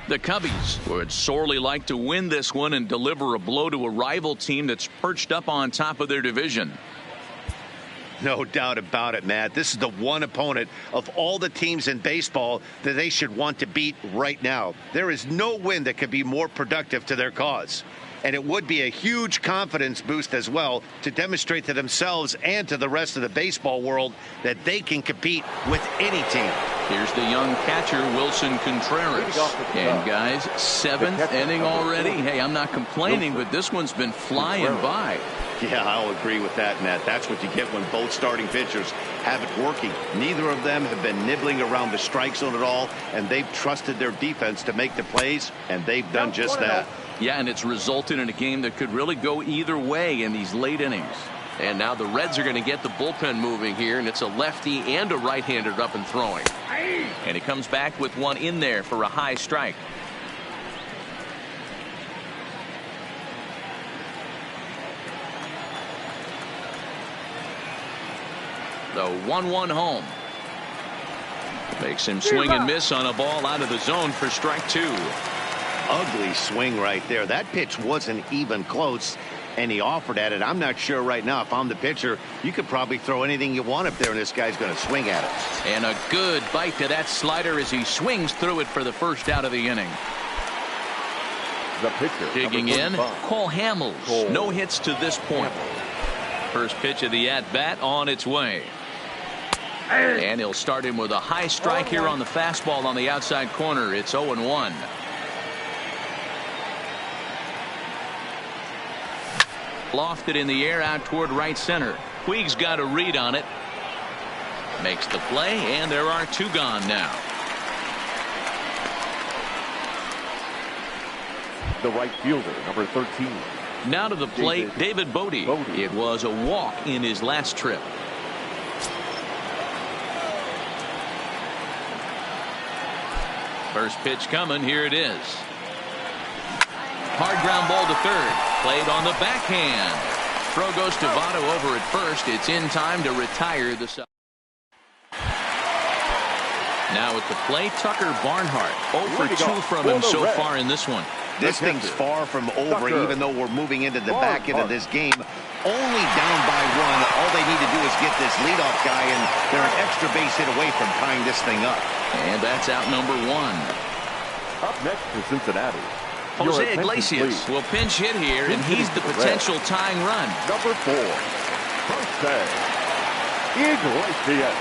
The Cubbies would sorely like to win this one and deliver a blow to a rival team that's perched up on top of their division. No doubt about it, Matt. This is the one opponent of all the teams in baseball that they should want to beat right now. There is no win that could be more productive to their cause. And it would be a huge confidence boost as well to demonstrate to themselves and to the rest of the baseball world that they can compete with any team. Here's the young catcher, Wilson Contreras. And guys, 7th inning already. Hey, I'm not complaining, but this one's been flying by. Yeah, I'll agree with that, Matt. That's what you get when both starting pitchers have it working. Neither of them have been nibbling around the strike zone at all, and they've trusted their defense to make the plays, and they've done just that. Yeah, and it's resulted in a game that could really go either way in these late innings. And now the Reds are going to get the bullpen moving here, and it's a lefty and a right-hander up and throwing. And he comes back with one in there for a high strike. The 1-1 home. Makes him swing and miss on a ball out of the zone for strike 2. Ugly swing right there. That pitch wasn't even close, and he offered at it. I'm not sure right now if I'm the pitcher, you could probably throw anything you want up there, and this guy's going to swing at it. And a good bite to that slider as he swings through it for the first out of the inning. The pitcher, digging in, Cole Hamels. No hits to this point. First pitch of the at-bat on its way. And he'll start him with a high strike here on the fastball on the outside corner. It's 0-1. Lofted in the air out toward right center. Puig's got a read on it. Makes the play, and there are 2 gone now. The right fielder, number 13. Now to the plate, David Bodie. It was a walk in his last trip. First pitch coming. Here it is. Hard ground ball to third. Played on the backhand. Throw goes to Votto over at first. It's in time to retire the side. Now at the plate, Tucker Barnhart. 0 for 2 from him so far in this one. This thing's far from over, even though we're moving into the back end of this game. Only down by 1. All they need to do is get this leadoff guy, and they're an extra base hit away from tying this thing up. And that's out number 1. Up next for Cincinnati, Jose Iglesias will pinch hit here, and he's the potential tying run. Number 4, Jose Iglesias.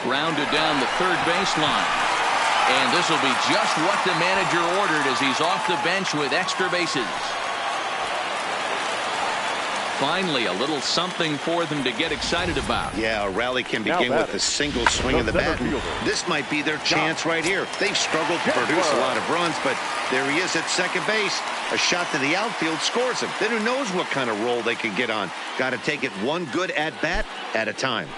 Grounded down the third baseline. And this will be just what the manager ordered as he's off the bench with extra bases. Finally, a little something for them to get excited about. Yeah, a rally can begin with a single swing of the bat. This might be their chance right here. They've struggled to produce a lot of runs, but there he is at second base. A shot to the outfield scores him. Then who knows what kind of roll they can get on. Got to take it one good at-bat at a time.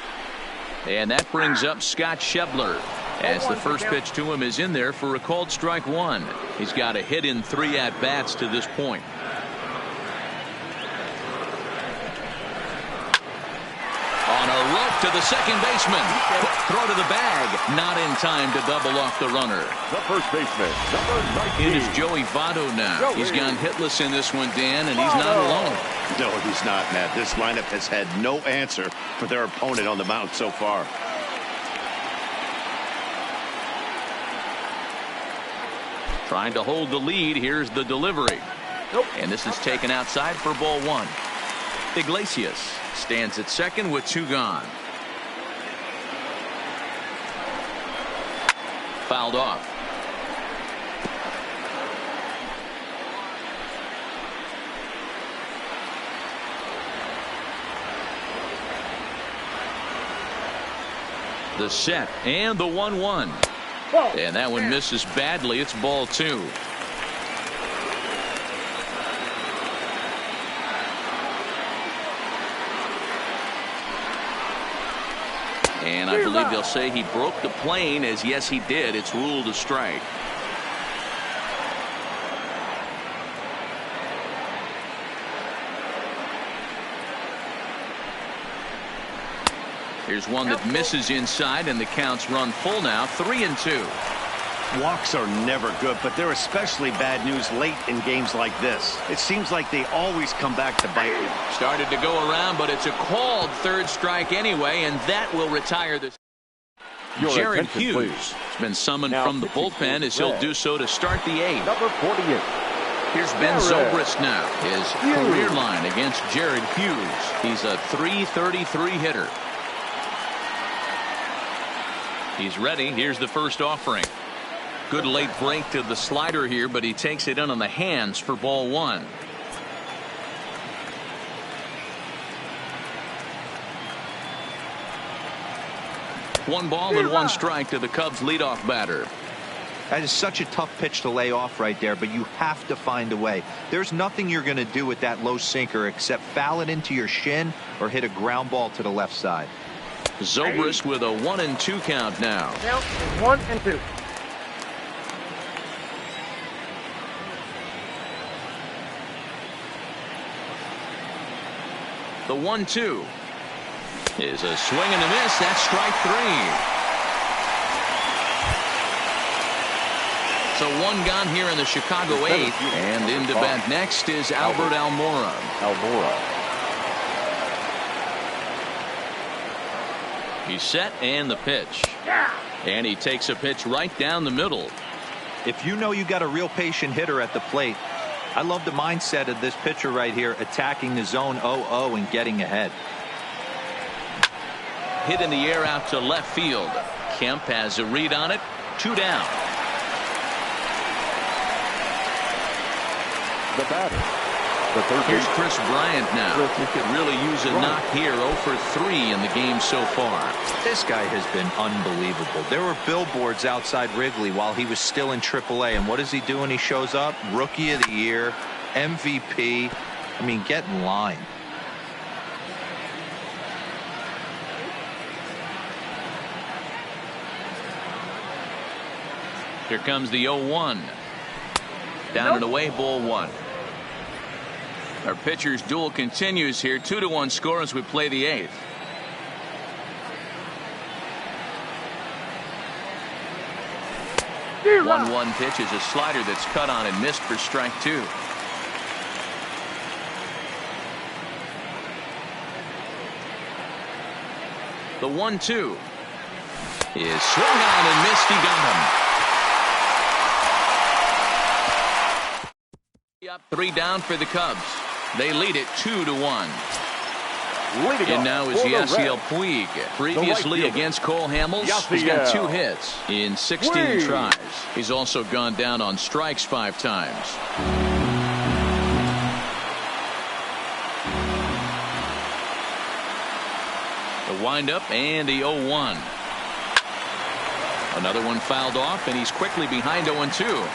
And that brings up Scott Schebler, as the first pitch to him is in there for a called strike 1. He's got a hit in 3 at-bats to this point. On a rope to the second baseman. Quick throw to the bag. Not in time to double off the runner. The first baseman, number 19. It is Joey Votto now. He's gone hitless in this one, Dan, and he's not alone. No, he's not, Matt. This lineup has had no answer for their opponent on the mound so far. Trying to hold the lead. Here's the delivery. And this is taken outside for ball 1. Iglesias stands at second with 2 gone. Fouled off. The set and the 1-1. And that one misses badly. It's ball 2. And I believe they'll say he broke the plane, as yes he did. It's ruled a strike. Here's one that misses inside, and the count's run full now, 3-2. Walks are never good, but they're especially bad news late in games like this. It seems like they always come back to bite you. Started to go around, but it's a called third strike anyway, and that will retire this. Jared Hughes has been summoned from the bullpen as he'll do so to start the eighth. Number 48. Here's Ben Zobrist now. His career line against Jared Hughes. He's a .333 hitter. He's ready. Here's the first offering. Good late break to the slider here, but he takes it in on the hands for ball one. One ball and one strike to the Cubs leadoff batter. That is such a tough pitch to lay off right there, but you have to find a way. There's nothing you're going to do with that low sinker except foul it into your shin or hit a ground ball to the left side. Zobrist with a 1-2 count now. Count is 1-2. The 1-2 is a swing and a miss. That's strike three. So one gone here in the Chicago eighth, and into bat next is Albert Almora. He's set, and the pitch. And he takes a pitch right down the middle. If you know you got a real patient hitter at the plate, I love the mindset of this pitcher right here, attacking the zone 0-0 and getting ahead. Hit in the air out to left field. Kemp has a read on it. 2 down. The batter. The third. Here's Chris Bryant now. He could really use a knock here. 0 for 3 in the game so far. This guy has been unbelievable. There were billboards outside Wrigley while he was still in AAA, and what does he do when he shows up? Rookie of the Year, MVP. I mean, get in line. Here comes the 0-1. Down and away, ball one. Our pitcher's duel continues here. 2-1 score as we play the eighth. Zero. 1-1 pitch is a slider that's cut on and missed for strike two. The 1-2 is swung on and missed. He got him. Up 3 down for the Cubs. They lead it 2-1. And now is Yasiel Puig. Previously against Cole Hamels, he's got 2 hits in 16 tries. He's also gone down on strikes 5 times. The windup and the 0-1. Another one fouled off, and he's quickly behind 0-2.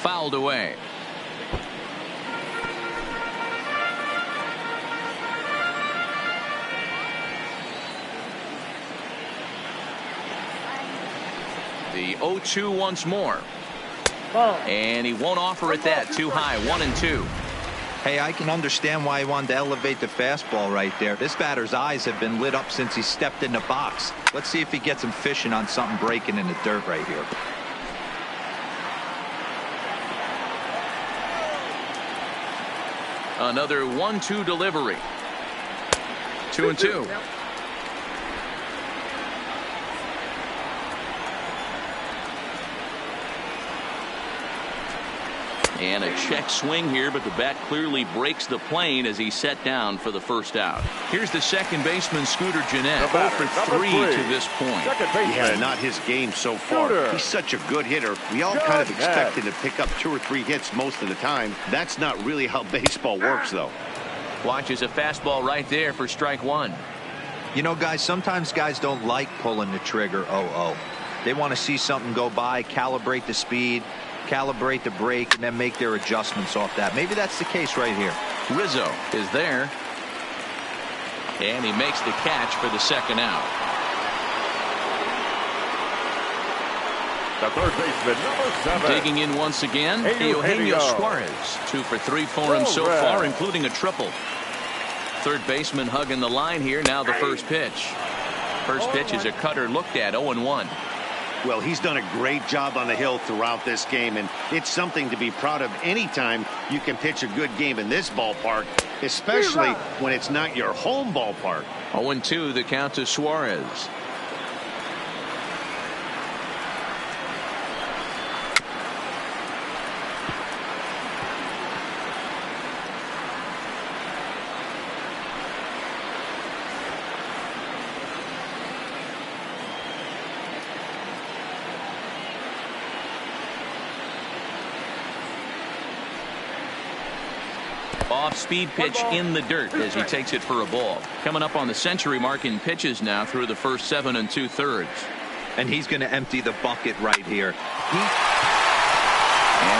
Fouled away. The 0-2 once more. And he won't offer it that. Too high. 1-2. Hey, I can understand why he wanted to elevate the fastball right there. This batter's eyes have been lit up since he stepped in the box. Let's see if he gets him fishing on something breaking in the dirt right here. Another 1-2 delivery. 2-2. And a check swing here, but the bat clearly breaks the plane as he's set down for the first out. Here's the second baseman, Scooter Gennett. 0 for 3 to this point. Yeah, not his game so far. He's such a good hitter. We all kind of expect him to pick up 2 or 3 hits most of the time. That's not really how baseball works, though. Watches a fastball right there for strike 1. You know, guys, sometimes guys don't like pulling the trigger 0-0. They want to see something go by, calibrate the speed, calibrate the brake, and then make their adjustments off that. Maybe that's the case right here. Rizzo is there. And he makes the catch for the second out. The third baseman, number 7. Digging in once again, Eugenio Suarez. 2 for 3 for him so far, including a triple. Third baseman hugging the line here. Now the first pitch. First pitch is a cutter looked at, 0-1. Well, he's done a great job on the hill throughout this game, and it's something to be proud of anytime you can pitch a good game in this ballpark, especially when it's not your home ballpark. 0-2, the count to Suarez. Off-speed pitch in the dirt as he takes it for a ball. Coming up on the century mark in pitches now through the first 7 2/3. And he's going to empty the bucket right here. And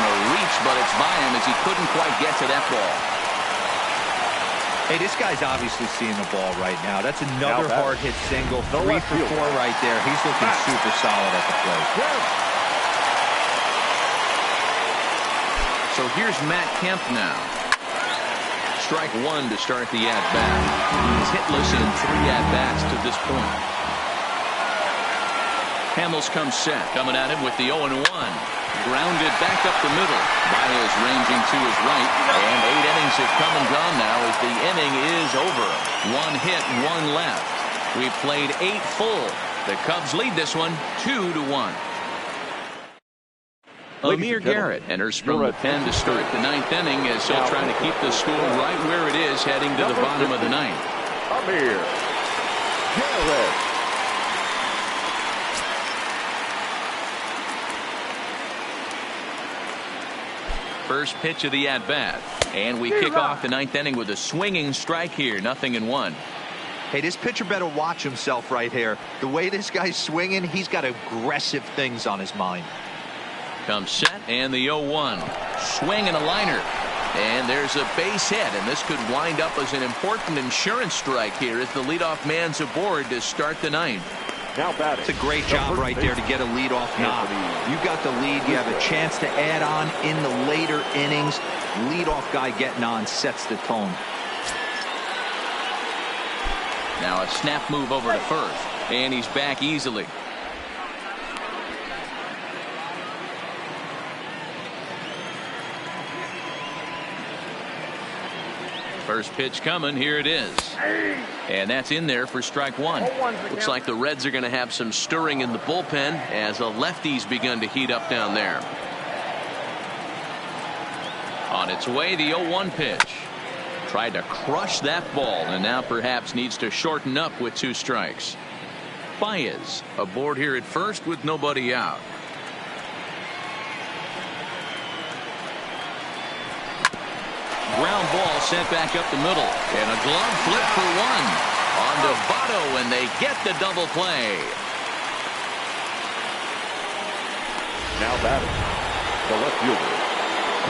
a reach, but it's by him as he couldn't quite get to that ball. Hey, this guy's obviously seeing the ball right now. That's another hard hit single. 3 for 4 right there. He's looking super solid at the plate. So here's Matt Kemp now. Strike 1 to start the at-bat. He's hitless in 3 at-bats to this point. Hamels comes set, coming at him with the 0-1. Grounded back up the middle. Baez ranging to his right. And 8 innings have come and gone now as the inning is over. 1 hit, 1 left. We've played 8 full. The Cubs lead this one 2-1. Amir Garrett enters from the pen to start the 9th inning as he'll try to keep the score right where it is heading to the bottom of the 9th. Amir Garrett. First pitch of the at-bat. And we kick off the 9th inning with a swinging strike here. 0-1. Hey, this pitcher better watch himself right here. The way this guy's swinging, he's got aggressive things on his mind. Comes set and the 0-1. Swing and a liner. And there's a base hit, and this could wind up as an important insurance strike here as the leadoff man's aboard to start the 9th. Now batting. It's a great job right there to get a leadoff knock. You got the lead. You have a chance to add on in the later innings. Leadoff guy getting on sets the tone. Now a snap move over to first, and he's back easily. First pitch coming. Here it is. And that's in there for strike 1. Looks like the Reds are going to have some stirring in the bullpen as a lefty's begun to heat up down there. On its way, the 0-1 pitch. Tried to crush that ball and now perhaps needs to shorten up with 2 strikes. Baez aboard here at first with nobody out. Ground ball sent back up the middle, and a glove flip for 1 on to Votto, and they get the double play. Now batting. The left fielder.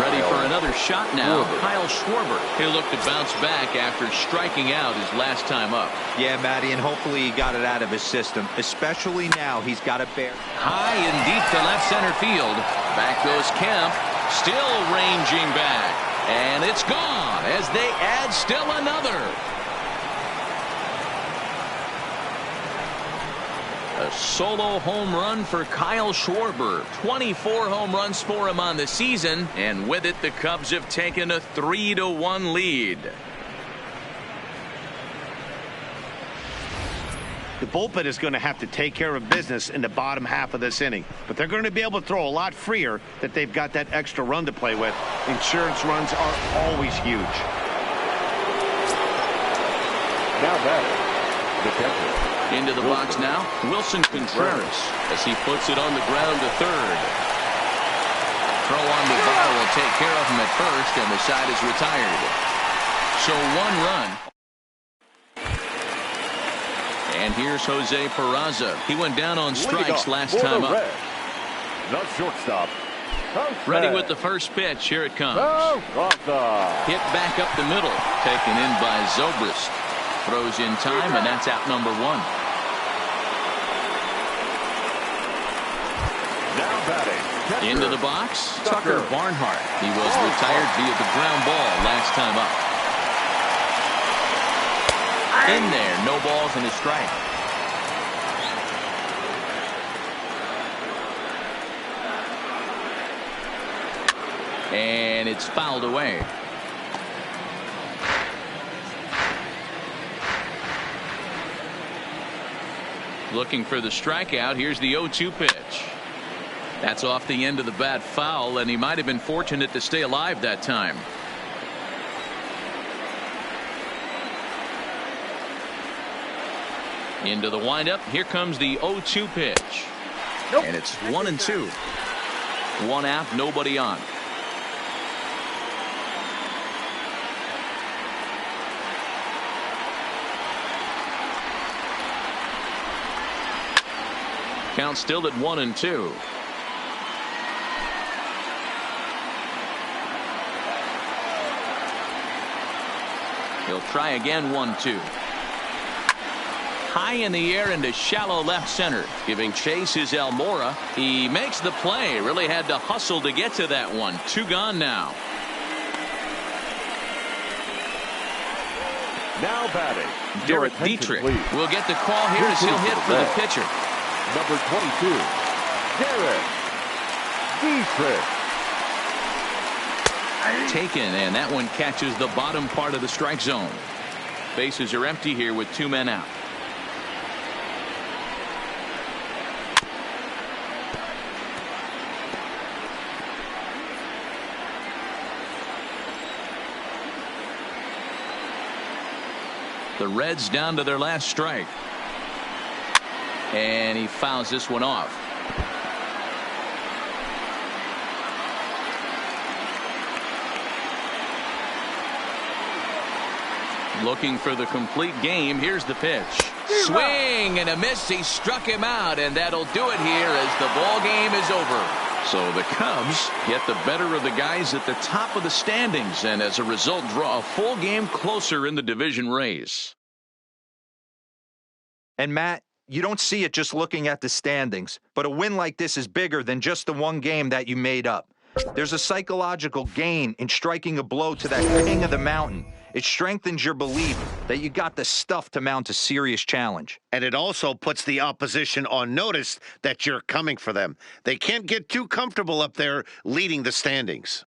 Ready for another shot now. Kyle Schwarber. He'll look to bounce back after striking out his last time up. Yeah, Matty, and hopefully he got it out of his system. Especially now, he's got a bear. High and deep to left center field. Back goes Kemp, still ranging back. And it's gone as they add still another. A solo home run for Kyle Schwarber. 24 home runs for him on the season. And with it, the Cubs have taken a 3-1 lead. The bullpen is going to have to take care of business in the bottom half of this inning. But they're going to be able to throw a lot freer that they've got that extra run to play with. Insurance runs are always huge. Now batting. The catcher. Into the box now, Wilson Contreras as he puts it on the ground to third. Throw on the ball will take care of him at first, and the side is retired. So 1 run. And here's Jose Peraza. He went down on strikes last time up. The shortstop. Ready with the first pitch. Here it comes. Hit back up the middle. Taken in by Zobrist. Throws in time, and that's out number 1. Now batting. Into the box, Tucker Barnhart. He was retired via the ground ball last time up. In there, no balls and a strike. And it's fouled away. Looking for the strikeout. Here's the 0-2 pitch. That's off the end of the bat foul, and he might have been fortunate to stay alive that time. Into the windup. Here comes the 0-2 pitch. Nope. And it's 1-2. One out, nobody on. Count still at 1-2. He'll try again. 1-2. High in the air into shallow left center. Giving chase is Almora. He makes the play. Really had to hustle to get to that one. Two gone now. Now batting. Derek Dietrich will get the call here as he'll hit for the pitcher. Number 22, Derek Dietrich. Taken, and that one catches the bottom part of the strike zone. Bases are empty here with two men out. The Reds down to their last strike. And he fouls this one off. Looking for the complete game. Here's the pitch. Swing and a miss. He struck him out, and that'll do it here as the ball game is over. So the Cubs get the better of the guys at the top of the standings, and as a result draw a full game closer in the division race. And Matt, you don't see it just looking at the standings, but a win like this is bigger than just the one game that you made up. There's a psychological gain in striking a blow to that king of the mountain. It strengthens your belief that you got the stuff to mount a serious challenge. And it also puts the opposition on notice that you're coming for them. They can't get too comfortable up there leading the standings.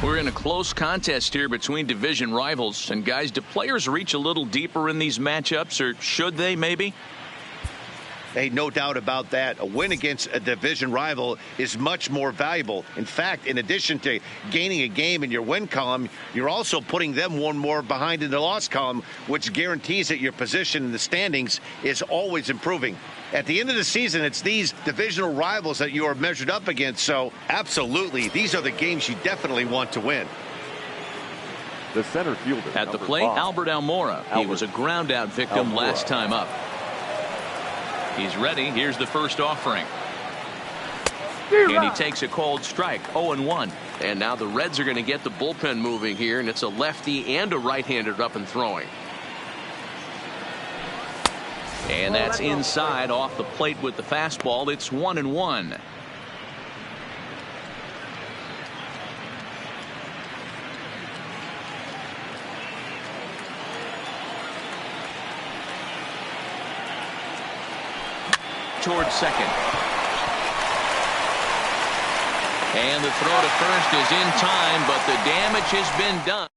We're in a close contest here between division rivals. And guys, do players reach a little deeper in these matchups, or should they maybe? Hey, no doubt about that. A win against a division rival is much more valuable. In fact, in addition to gaining a game in your win column, you're also putting them one more behind in the loss column, which guarantees that your position in the standings is always improving. At the end of the season, it's these divisional rivals that you are measured up against. So, absolutely, these are the games you definitely want to win. The center fielder. At the plate, Albert Almora. He was a ground-out victim last time up. He's ready. Here's the first offering. And he takes a called strike. 0-1. And now the Reds are going to get the bullpen moving here, and it's a lefty and a right-hander up and throwing. And that's inside off the plate with the fastball. It's 1-1. Towards second. And the throw to first is in time, but the damage has been done.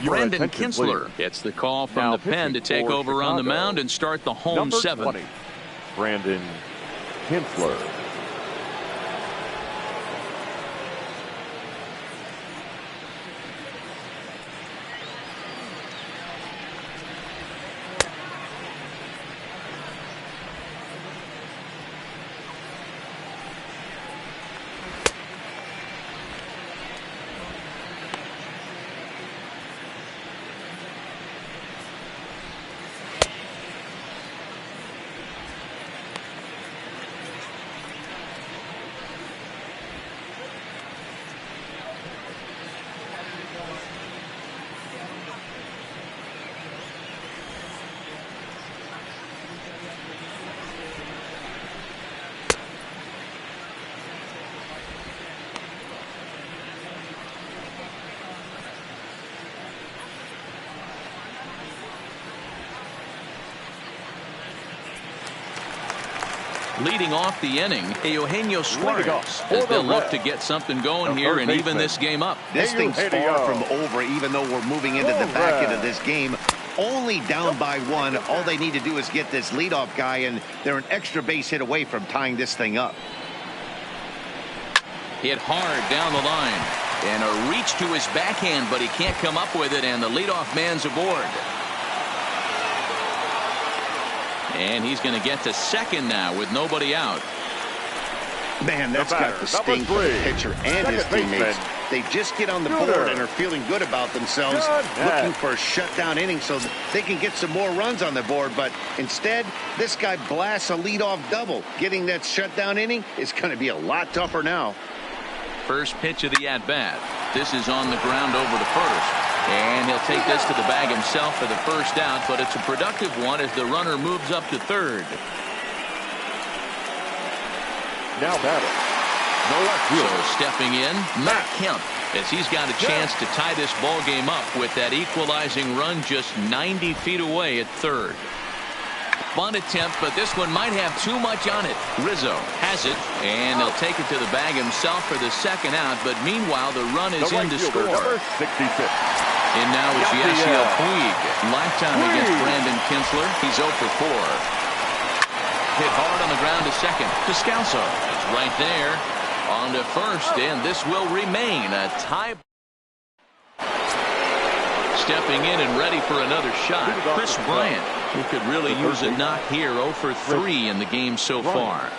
Brandon attention, Kinsler please. gets the call from Now the pen to pitching take for over on the Chicago, mound and start the home number seventh. 20, Brandon Kinsler. Leading off the inning, Eugenio Suarez For as the they'll look Reds, to get something going the here third and even baseman. this game up. This thing's far from over, even though we're moving into the back end of this game. Only down by one. All they need to do is get this leadoff guy, and they're an extra base hit away from tying this thing up. Hit hard down the line. And a reach to his backhand, but he can't come up with it, and the leadoff man's aboard. And he's going to get to second now with nobody out. Man, that's got the sting for the pitcher and his teammates. They just get on the board and are feeling good about themselves, looking for a shutdown inning so that they can get some more runs on the board. But instead, this guy blasts a leadoff double. Getting that shutdown inning is going to be a lot tougher now. First pitch of the at-bat. This is on the ground over to first. And he'll take this to the bag himself for the first out, but it's a productive one as the runner moves up to third. Now batting. So stepping in, Matt Kemp, as he's got a chance to tie this ball game up with that equalizing run just 90 feet away at third. Bunt attempt, but this one might have too much on it. Rizzo has it, and he'll take it to the bag himself for the second out, but meanwhile the run is in to score. Number 66. And now it's Yasiel Puig. Lifetime against Brandon Kinsler. He's 0 for 4. Hit hard on the ground to second. Descalso is right there on to first, and this will remain a tie. Stepping in and ready for another shot, Chris Bryant, who could really use a knock here. 0 for 3 in the game so far.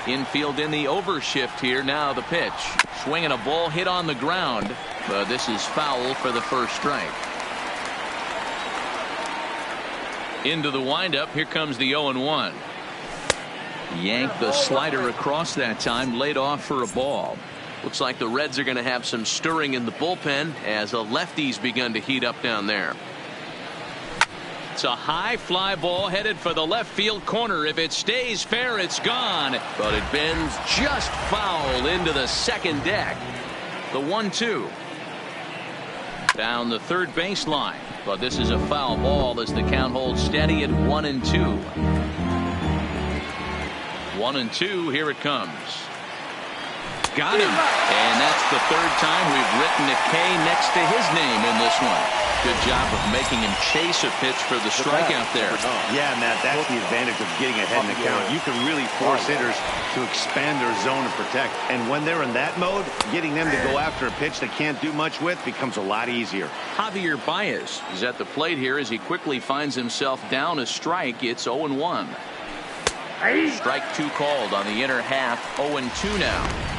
Infield in the overshift here. Now the pitch. Swinging a ball hit on the ground. But this is foul for the first strike. Into the windup. Here comes the 0-1. Yanked the slider across that time. Laid off for a ball. Looks like the Reds are going to have some stirring in the bullpen as the lefties begun to heat up down there. It's a high fly ball headed for the left field corner. If it stays fair, it's gone. But it bends just foul into the second deck. The 1-2. Down the third baseline. But this is a foul ball as the count holds steady at 1-2. 1-2. Here it comes. Got him. And that's the third time we've written a K next to his name in this one. Good job of making him chase a pitch for the strikeout there. Yeah, Matt, that's the advantage of getting ahead in the count. You can really force hitters to expand their zone and protect. And when they're in that mode, getting them to go after a pitch they can't do much with becomes a lot easier. Javier Baez is at the plate here as he quickly finds himself down a strike. It's 0-1. Strike 2 called on the inner half. 0-2 now.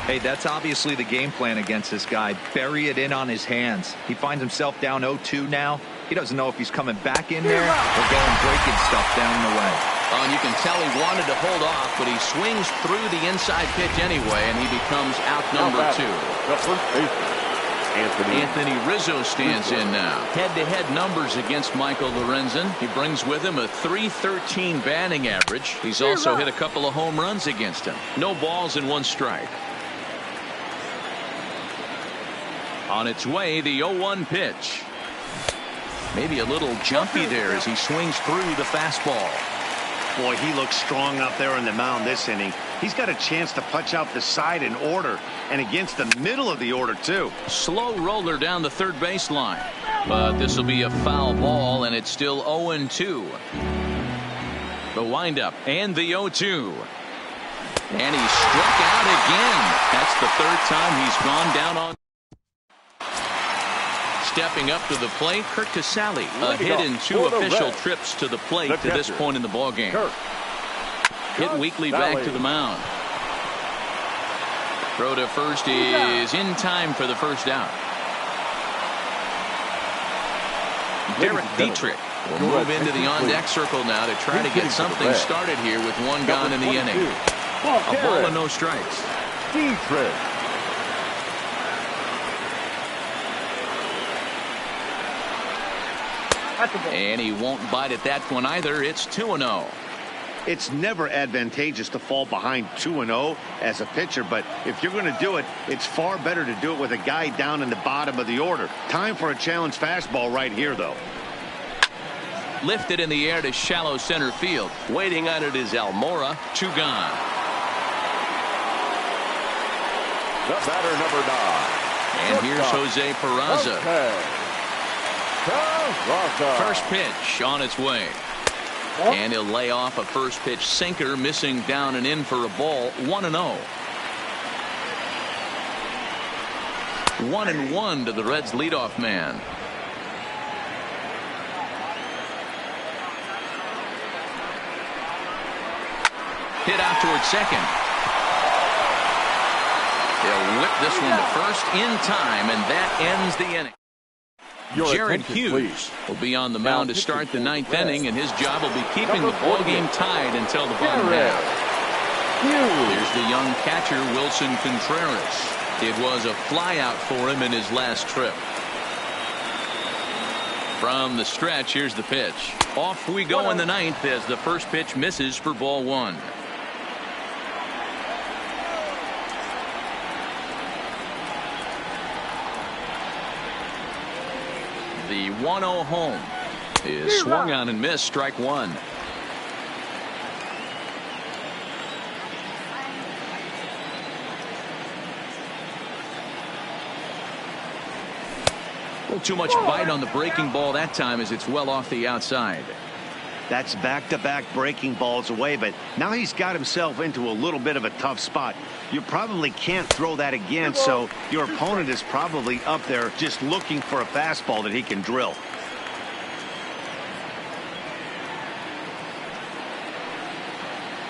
Hey, that's obviously the game plan against this guy. Bury it in on his hands. He finds himself down 0-2 now. He doesn't know if he's coming back in there or going breaking stuff down the way. Oh, and you can tell he wanted to hold off, but he swings through the inside pitch anyway, and he becomes out number 2. The first baseman, Anthony Rizzo stands in now. Head-to-head numbers against Michael Lorenzen. He brings with him a .313 batting average. He's also hit a couple of home runs against him. No balls and 1 strike. On its way, the 0-1 pitch. Maybe a little jumpy there as he swings through the fastball. Boy, he looks strong up there on the mound this inning. He's got a chance to punch out the side in order, and against the middle of the order, too. Slow roller down the third baseline. But this will be a foul ball, and it's still 0-2. The windup and the 0-2. And he struck out again. That's the third time he's gone down on. Stepping up to the plate, Kurt Casale, a hit in 2 official trips to the plate to this point in the ballgame. Hit weakly back to the mound. Throw to first is in time for the first out. Derek Dietrich will move into the on-deck circle now to try to get something started here with 1 gone in the inning. A ball and no strikes. Dietrich. And he won't bite at that one either. It's 2-0. It's never advantageous to fall behind 2-0 as a pitcher, but if you're going to do it, it's far better to do it with a guy down in the bottom of the order. Time for a challenge fastball right here, though. Lifted in the air to shallow center field. Waiting on it is Almora. 2 gone. The batter, number 9. And here's Jose Peraza. Okay. First pitch on its way. And he'll lay off a first pitch sinker, missing down and in for a ball. 1-0. 1-1 to the Reds leadoff man. Hit out towards second. He'll whip this one to first in time, and that ends the inning. Jared Hughes will be on the mound to start the 9th inning, and his job will be keeping the ball game tied until the bottom half. Here's the young catcher, Wilson Contreras. It was a flyout for him in his last trip. From the stretch, here's the pitch. Off we go in the 9th as the first pitch misses for ball 1. The 1-0 home is swung on and missed, strike 1. A little too much bite on the breaking ball that time as it's well off the outside. That's back-to-back breaking balls away, but now he's got himself into a little bit of a tough spot. You probably can't throw that again, so your opponent is probably up there just looking for a fastball that he can drill.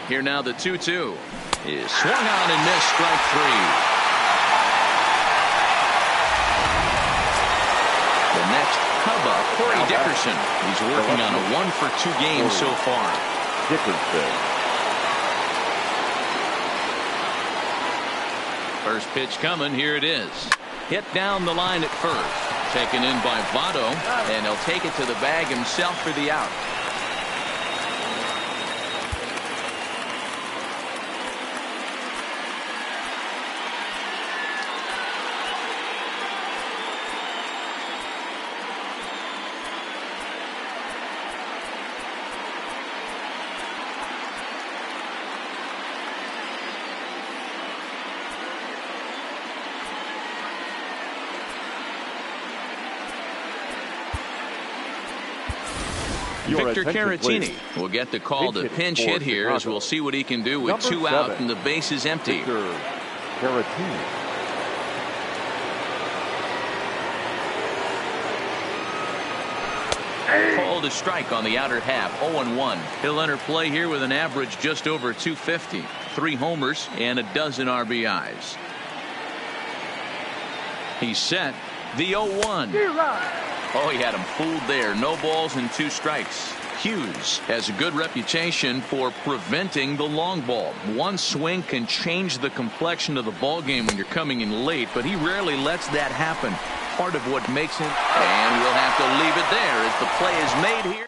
Here now the 2-2 is swung on and missed, strike 3. The next Cub up, Corey Dickerson. He's working on a 1-for-2 game so far. Dickerson. First pitch coming. Here it is. Hit down the line at first. Taken in by Votto, and he'll take it to the bag himself for the out. Victor Caratini will get the call to pinch hit here, as we'll see what he can do with 2 out and the base is empty. Victor Caratini. Called a strike on the outer half. 0-1. He'll enter play here with an average just over 250. 3 homers and a dozen RBIs. He's set. The 0-1. Oh, he had him fooled there. No balls and 2 strikes. Hughes has a good reputation for preventing the long ball. One swing can change the complexion of the ball game when you're coming in late, but he rarely lets that happen. Part of what makes him, and we'll have to leave it there as the play is made here.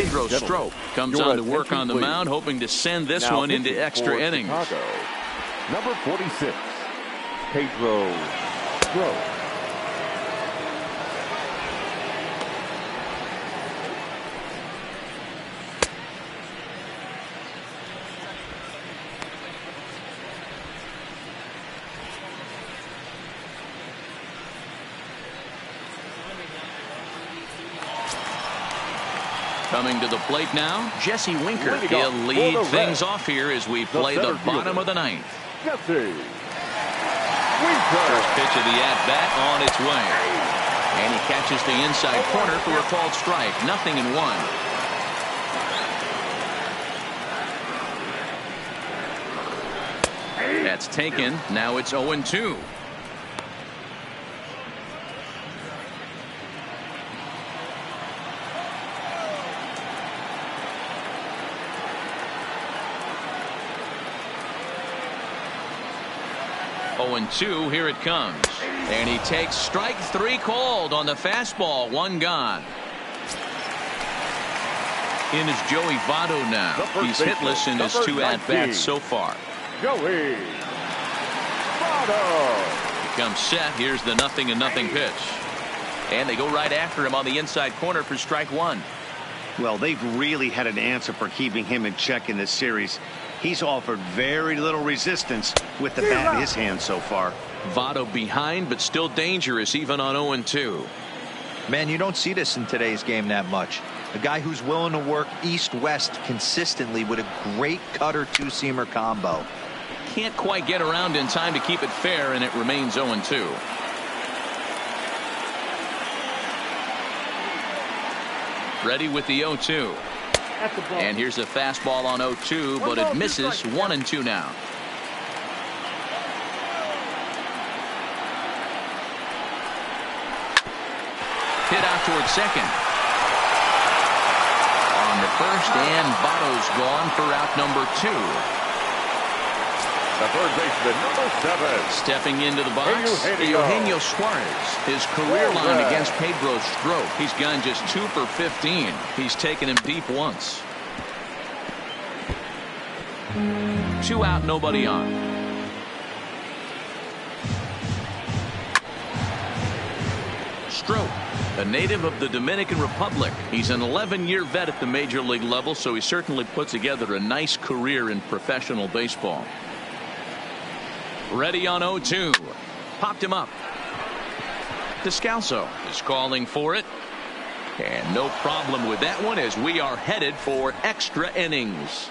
Pedro Strop comes on to work on the mound, hoping to send this one into extra innings. Chicago, number 46, Pedro Strop. Coming to the plate now, Jesse Winker. He'll lead things off here as we play the bottom of the ninth. Jesse Winker. First pitch of the at-bat on its way. And he catches the inside corner for a called strike. 0-1. That's taken. Now it's 0-2. And 2, here it comes. And he takes strike 3 called on the fastball. 1 gone. In is Joey Votto now. He's hitless in his 2 at-bats so far. Joey Votto. He comes set. Here's the 0-0 pitch. And they go right after him on the inside corner for strike 1. Well, they've really had an answer for keeping him in check in this series. He's offered very little resistance with the bat in his hand so far. Votto behind, but still dangerous even on 0-2. Man, you don't see this in today's game that much. A guy who's willing to work east-west consistently with a great cutter two-seamer combo. Can't quite get around in time to keep it fair, and it remains 0-2. Ready with the 0-2. And here's a fastball on 0-2, but it misses. 1-2 now. Hit out towards second. On the first, and Votto's gone for out number 2. The third baseman, number 7. Stepping into the box, Eugenio Suarez. His career line against Pedro Strop. He's gone just 2 for 15. He's taken him deep once. 2 out, nobody on. Strop, a native of the Dominican Republic. He's an 11-year vet at the major league level, so he certainly put together a nice career in professional baseball. Ready on 0-2. Popped him up. Descalso is calling for it. And no problem with that one as we are headed for extra innings.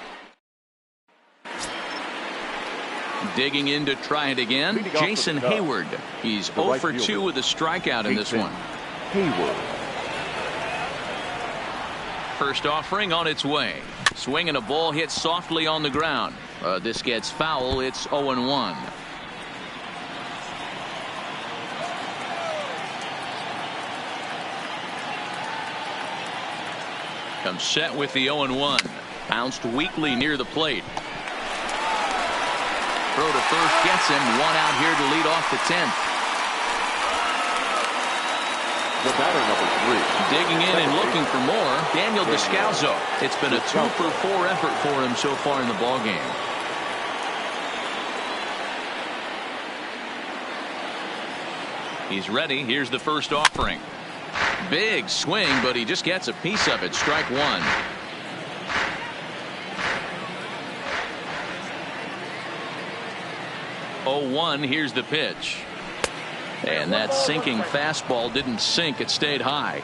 Digging in to try it again, Jason Hayward. He's 0 for 2 with a strikeout in this one. Hayward. First offering on its way. Swinging a ball hit softly on the ground. This gets foul. It's 0-1. Comes set with the 0-1. Bounced weakly near the plate. Throw to first gets him. 1 out here to lead off the 10th. The batter, number 3. Digging in and looking for more, Daniel Descalso. It's been a 2 for 4 effort for him so far in the ballgame. He's ready. Here's the first offering. Big swing, but he just gets a piece of it. Strike 1. Here's the pitch. And that sinking fastball didn't sink. It stayed high.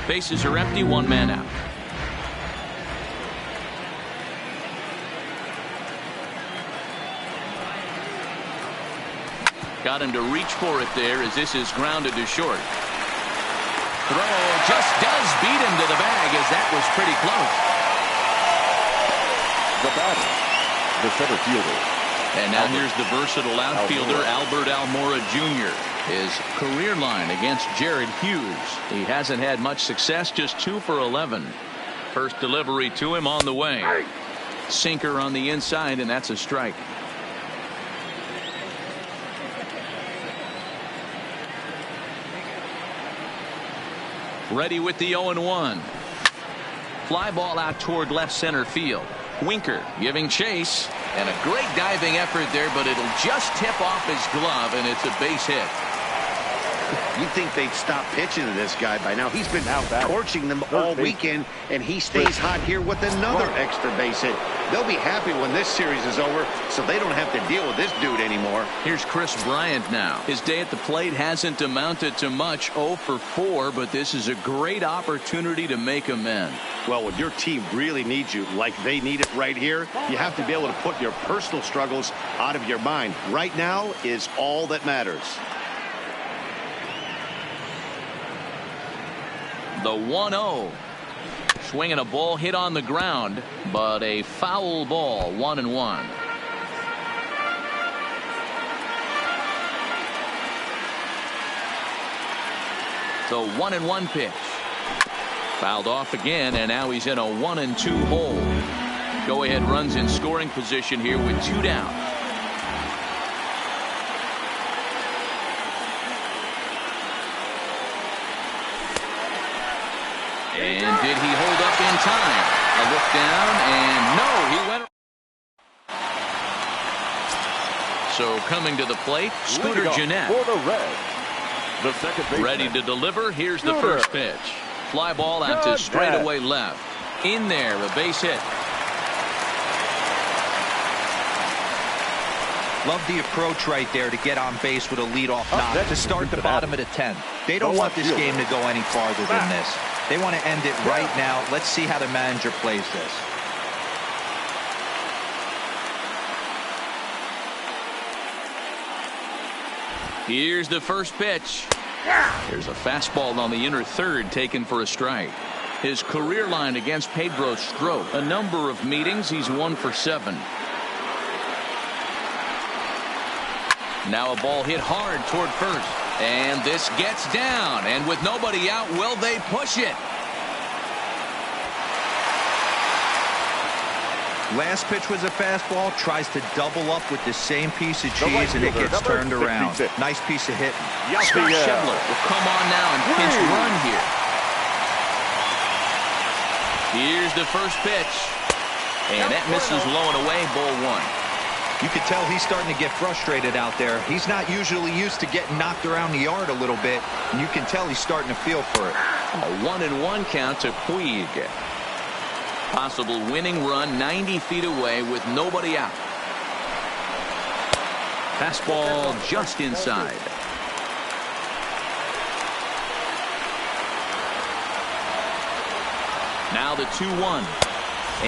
Bases are empty. 1 man out. Got him to reach for it there as this is grounded to short. Throw just does beat him to the bag as that was pretty close. The batter, the center fielder. And now here's the versatile outfielder Albert Almora Jr. His career line against Jared Hughes. He hasn't had much success, just 2 for 11. First delivery to him on the way. Sinker on the inside, and that's a strike. Ready with the 0-1. Fly ball out toward left center field. Winker giving chase, and a great diving effort there, but it'll just tip off his glove, and it's a base hit. You'd think they'd stop pitching to this guy by now. He's been torching them all weekend, and he stays hot here with another extra base hit. They'll be happy when this series is over, so they don't have to deal with this dude anymore. Here's Chris Bryant now. His day at the plate hasn't amounted to much, 0 for 4, but this is a great opportunity to make amends. Well, when your team really needs you, like they need it right here, you have to be able to put your personal struggles out of your mind. Right now is all that matters. The 1-0. Swinging a ball hit on the ground, but a foul ball, 1-1. The 1-1 pitch. Fouled off again, and now he's in a 1-2 hole. Go ahead runs in scoring position here with 2 down. And did he hold up in time? A look down, and no, he went. So coming to the plate, Scooter Gennett. For the Reds, the second baseman. Ready to deliver. Here's the first pitch. Fly ball out to straightaway left. In there, a base hit. Love the approach right there to get on base with a leadoff knock to start the bottom of the 10th. They don't want this game to go any farther than this. They want to end it right now. Let's see how the manager plays this. Here's the first pitch. There's a fastball on the inner third taken for a strike. His career line against Pedro Strop. A number of meetings. He's 1 for 7. Now a ball hit hard toward first. And this gets down. And with nobody out, will they push it? Last pitch was a fastball. Tries to double up with the same piece of cheese, and it gets turned around. Nice piece of hitting. Scott Schebler will come on now and pinch run here. Here's the first pitch. And that misses low and away, ball 1. You can tell he's starting to get frustrated out there. He's not usually used to getting knocked around the yard a little bit, and you can tell he's starting to feel for it. A 1-1 count to Puig. Possible winning run 90 feet away with nobody out. Fastball just inside. Now the 2-1.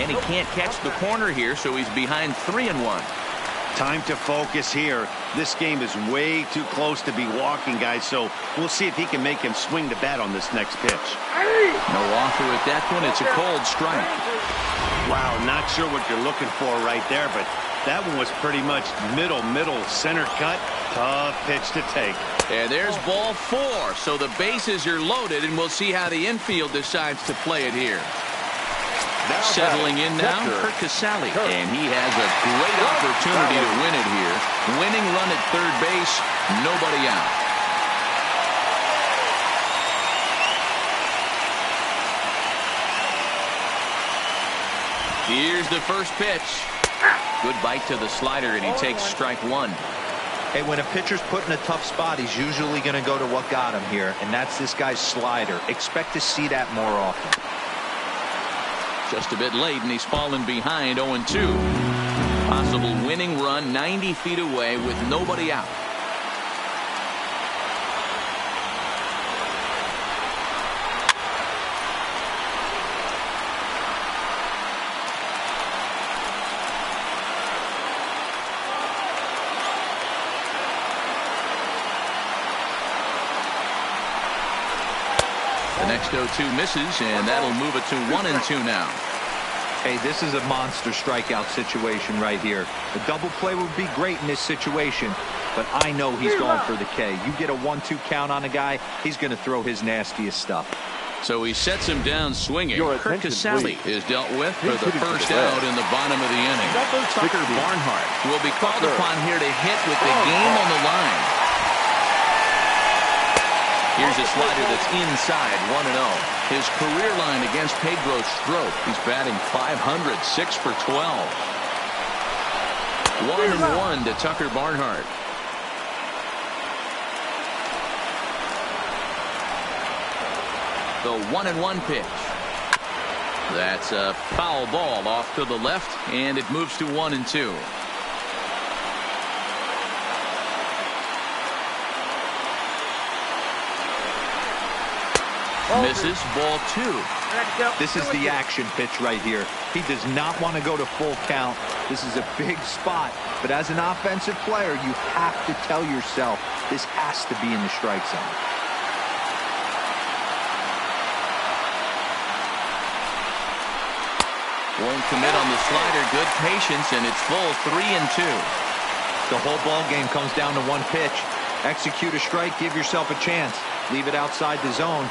And he can't catch the corner here, so he's behind 3-1. Time to focus here. This game is way too close to be walking, guys, so we'll see if he can make him swing the bat on this next pitch. No offer at that one. It's a cold strike. Wow, not sure what you're looking for right there, but that one was pretty much middle, center cut. Tough pitch to take. And there's ball 4, so the bases are loaded, and we'll see how the infield decides to play it here. Settling in now, Kurt Casale, and he has a great opportunity to win it here. Winning run at third base, nobody out. Here's the first pitch. Good bite to the slider, and he takes strike 1. Hey, when a pitcher's put in a tough spot, he's usually going to go to what got him here, and that's this guy's slider. Expect to see that more often. Just a bit late, and he's fallen behind 0-2. Possible winning run 90 feet away with nobody out. The next 0-2 misses, and that'll move it to 1-2 now. Hey, this is a monster strikeout situation right here. The double play would be great in this situation, but I know he's going for the K. You get a 1-2 count on a guy, he's going to throw his nastiest stuff. So he sets him down swinging. Your Kirk attention, Casale is dealt with for the first out in the bottom of the inning. Tucker Barnhart will be called upon here to hit with the game on the line. Here's a slider that's inside, 1-0. His career line against Pedro Strop. He's batting .500, 6 for 12. 1-1 to Tucker Barnhart. The 1-1 pitch. That's a foul ball off to the left, and it moves to 1-2. Misses, ball 2. This is the action pitch right here. He does not want to go to full count. This is a big spot, but as an offensive player, you have to tell yourself this has to be in the strike zone. Won't commit on the slider. Good patience, and it's full 3-2. The whole ball game comes down to one pitch. Execute a strike, give yourself a chance. Leave it outside the zone.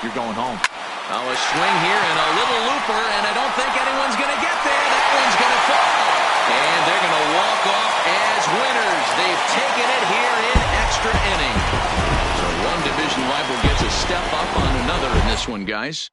You're going home. Oh, a swing here and a little looper, and I don't think anyone's going to get there. That one's going to fall. And they're going to walk off as winners. They've taken it here in extra innings. So one division rival gets a step up on another in this one, guys.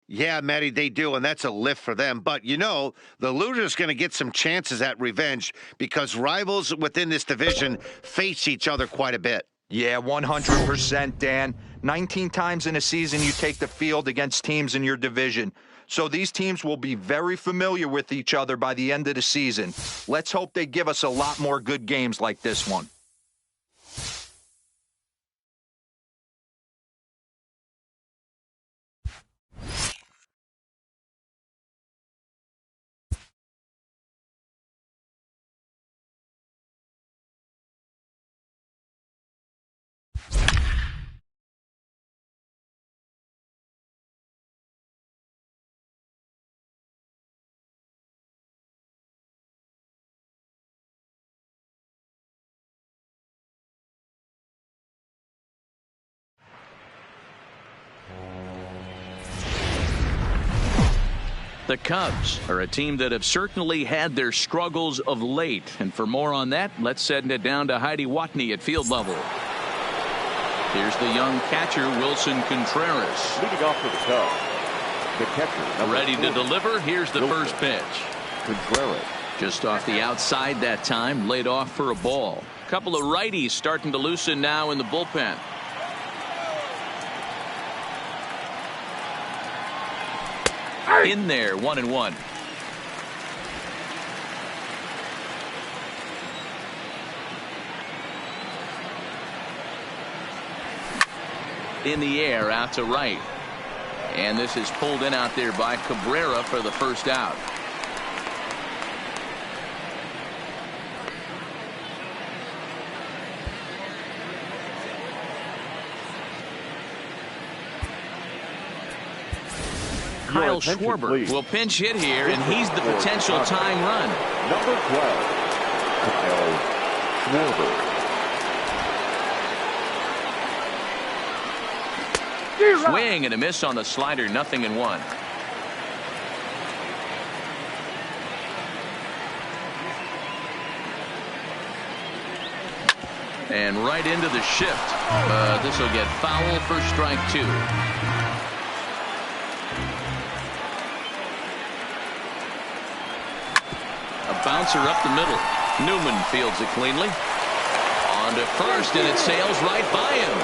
Yeah, Matty, they do, and that's a lift for them. But, you know, the loser's going to get some chances at revenge because rivals within this division face each other quite a bit. Yeah, 100%, Dan. 19 times in a season you take the field against teams in your division. So these teams will be very familiar with each other by the end of the season. Let's hope they give us a lot more good games like this one. The Cubs are a team that have certainly had their struggles of late. And for more on that, let's send it down to Heidi Watney at field level. Here's the young catcher, Wilson Contreras. Leading off for the Cubs, the catcher. Ready to deliver. Here's the Wilson first pitch. Contreras. Just off the outside that time, laid off for a ball. Couple of righties starting to loosen now in the bullpen. In there, 1-1. In the air, out to right. And this is pulled in out there by Cabrera for the first out. Kyle Schwarber will pinch hit here, and he's the potential tying run. Number 12, Kyle Schwarber. Swing and a miss on the slider, 0-1. And right into the shift. This will get foul for strike 2. Bouncer up the middle. Newman fields it cleanly. On to first, and it sails right by him.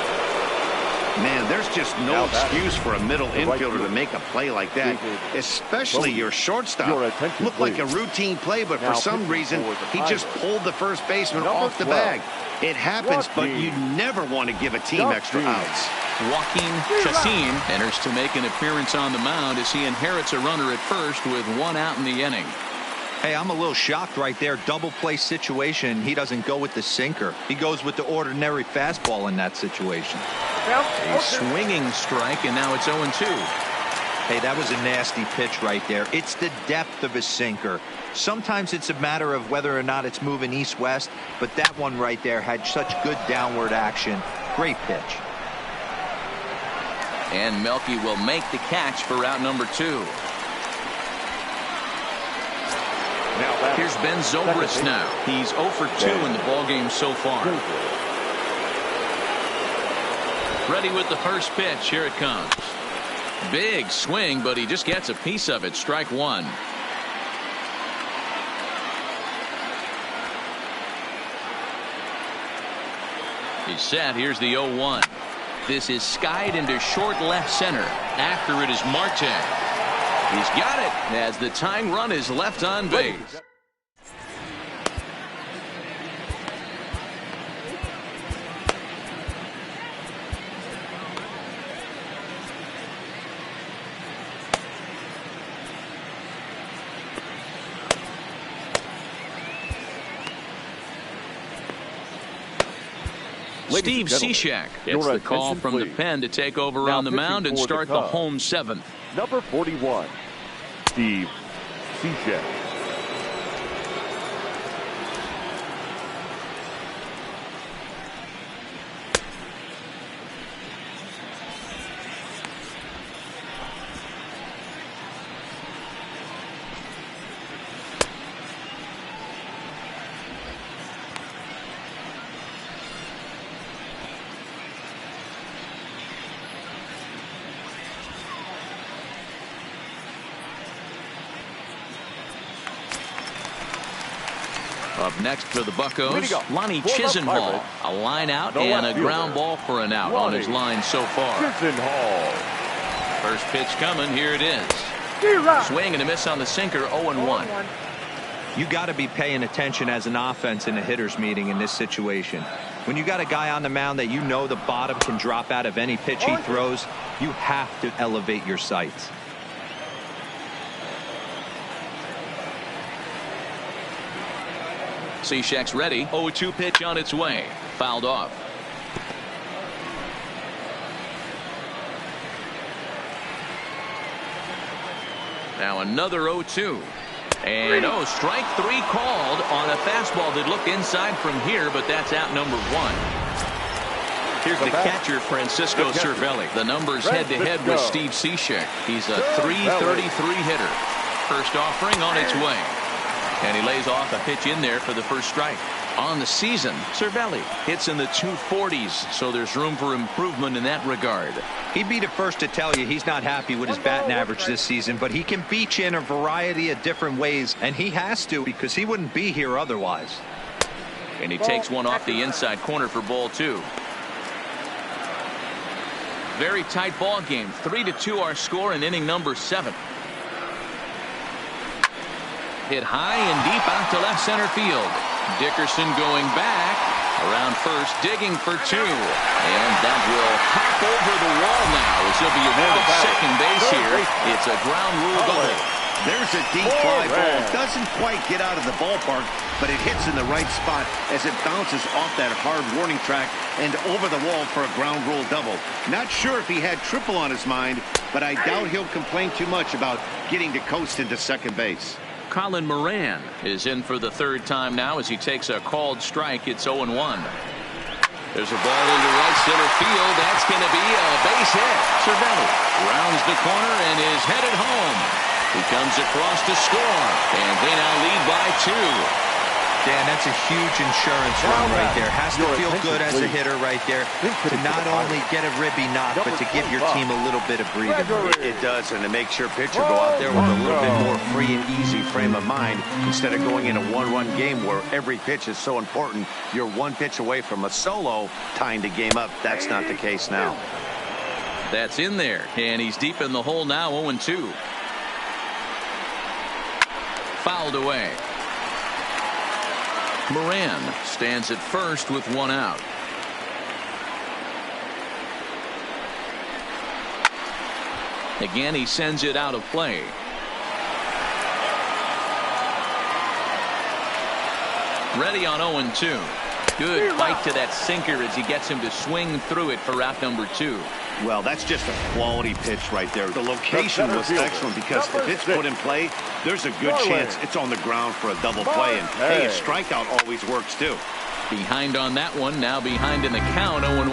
Man, there's just no excuse for a middle infielder to make a play like that, especially your shortstop. Looked like a routine play, but for some reason, he just pulled the first baseman off the bag. It happens, but you never want to give a team extra outs. Joaquin Chacin enters to make an appearance on the mound as he inherits a runner at first with one out in the inning. Hey, I'm a little shocked right there. Double play situation. He doesn't go with the sinker. He goes with the ordinary fastball in that situation. A swinging strike, and now it's 0-2. Hey, that was a nasty pitch right there. It's the depth of his sinker. Sometimes it's a matter of whether or not it's moving east-west, but that one right there had such good downward action. Great pitch. And Melky will make the catch for out number 2. Here's Ben Zobrist now. He's 0 for 2 in the ballgame so far. Ready with the first pitch. Here it comes. Big swing, but he just gets a piece of it. Strike 1. He's set. Here's the 0-1. This is skied into short left center. After it is Marte. He's got it as the tying run is left on base. Steve Cishek gets the call from the pen to take over on the mound and start the home 7th. Number 41, Steve Cishek. Up next for the Buccos, Lonnie Chisenhall. A line out and a ground ball for an out on his line so far. First pitch coming. Here it is. Swing and a miss on the sinker. 0-1. You got to be paying attention as an offense in a hitter's meeting in this situation. When you got a guy on the mound that you know the bottom can drop out of any pitch he throws, you have to elevate your sights. Cishek's ready. 0-2 pitch on its way. Fouled off. Now another 0-2. And strike 3 called on a fastball that looked inside from here, but that's out number 1. Here's the catcher, Francisco Cervelli. The numbers head-to-head with Steve Cishek. He's a .333 hitter. First offering on its way. And he lays off a pitch in there for the first strike. On the season, Cervelli hits in the 240s, so there's room for improvement in that regard. He'd be the first to tell you he's not happy with his batting average this season, but he can beat you in a variety of different ways, and he has to because he wouldn't be here otherwise. And he takes one off the inside corner for ball 2. Very tight ball game. 3-2 our score in inning number 7. Hit high and deep out to left center field. Dickerson going back around first, digging for 2, and that will hop over the wall now as he'll be awarded second base here. It's a ground rule double. There's a deep fly ball. Doesn't quite get out of the ballpark, but it hits in the right spot as it bounces off that hard warning track and over the wall for a ground rule double. Not sure if he had triple on his mind, but I doubt he'll complain too much about getting to coast into second base. Colin Moran is in for the 3rd time now as he takes a called strike. It's 0-1. There's a ball into right center field. That's going to be a base hit. Cervelli rounds the corner and is headed home. He comes across to score, and they now lead by 2. Dan, that's a huge insurance run right there. Has to feel good as a hitter right there to not only get a ribby knock, but to give your team a little bit of breathing room. It does, and it makes your pitcher go out there with a little bit more free and easy frame of mind instead of going in a one-run game where every pitch is so important. You're one pitch away from a solo tying the game up. That's not the case now. That's in there, and he's deep in the hole now. 0-2. Fouled away. Moran stands at first with 1 out. Again, he sends it out of play. Ready on 0-2. Good bite to that sinker as he gets him to swing through it for out number 2. Well, that's just a quality pitch right there. The location was excellent because if it's put in play, there's a good chance it's on the ground for a double play. And hey, a strikeout always works too. Behind on that one, now behind in the count. 0-1.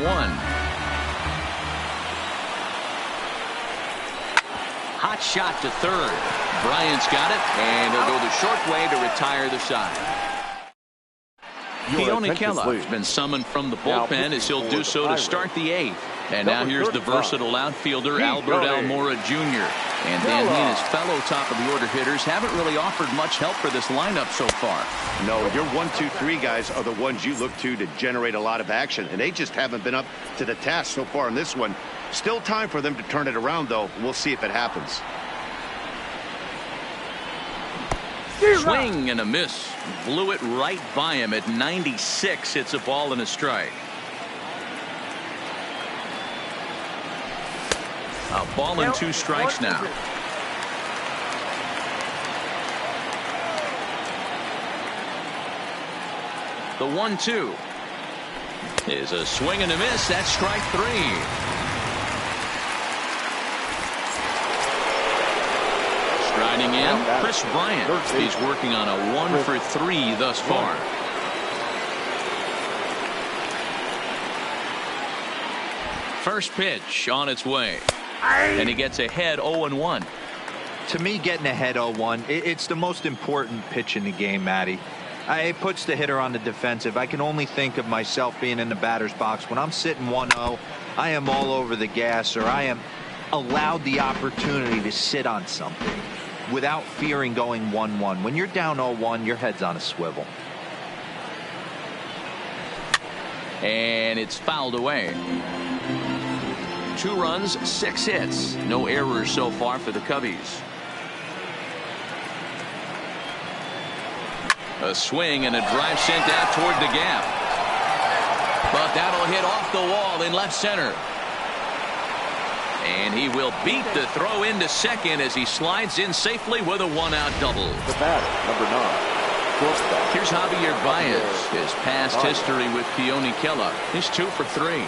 hot shot to third. Bryant's got it, and he'll go the short way to retire the side. Keone Kella's been summoned from the bullpen as he'll do so to start the eighth. And now here's the versatile outfielder Albert Almora Jr. And then he and his fellow top-of-the-order hitters haven't really offered much help for this lineup so far. No, your 1, 2, 3 guys are the ones you look to generate a lot of action, and they just haven't been up to the task so far in this one. Still time for them to turn it around, though. We'll see if it happens. Swing and a miss. Blew it right by him at 96. It's a ball and a strike. A ball and 2 strikes now. The 1-2 is a swing and a miss. That's strike 3. Striding in, Chris Bryant. He's working on a 1 for 3 thus far. First pitch on its way. And he gets ahead 0-1. To me, getting ahead 0-1, it's the most important pitch in the game, Matty. It puts the hitter on the defensive. I can only think of myself being in the batter's box. When I'm sitting 1-0, I am all over the gas, or I am allowed the opportunity to sit on something without fearing going 1-1. When you're down 0-1, your head's on a swivel. And it's fouled away. 2 runs, 6 hits. No errors so far for the Cubbies. A swing and a drive sent out toward the gap. But that'll hit off the wall in left center. And he will beat the throw into second as he slides in safely with a 1-out double. The batter, number 9. Shortstop. Here's Javier Baez. His past history with Keone Kella. He's 2 for 3.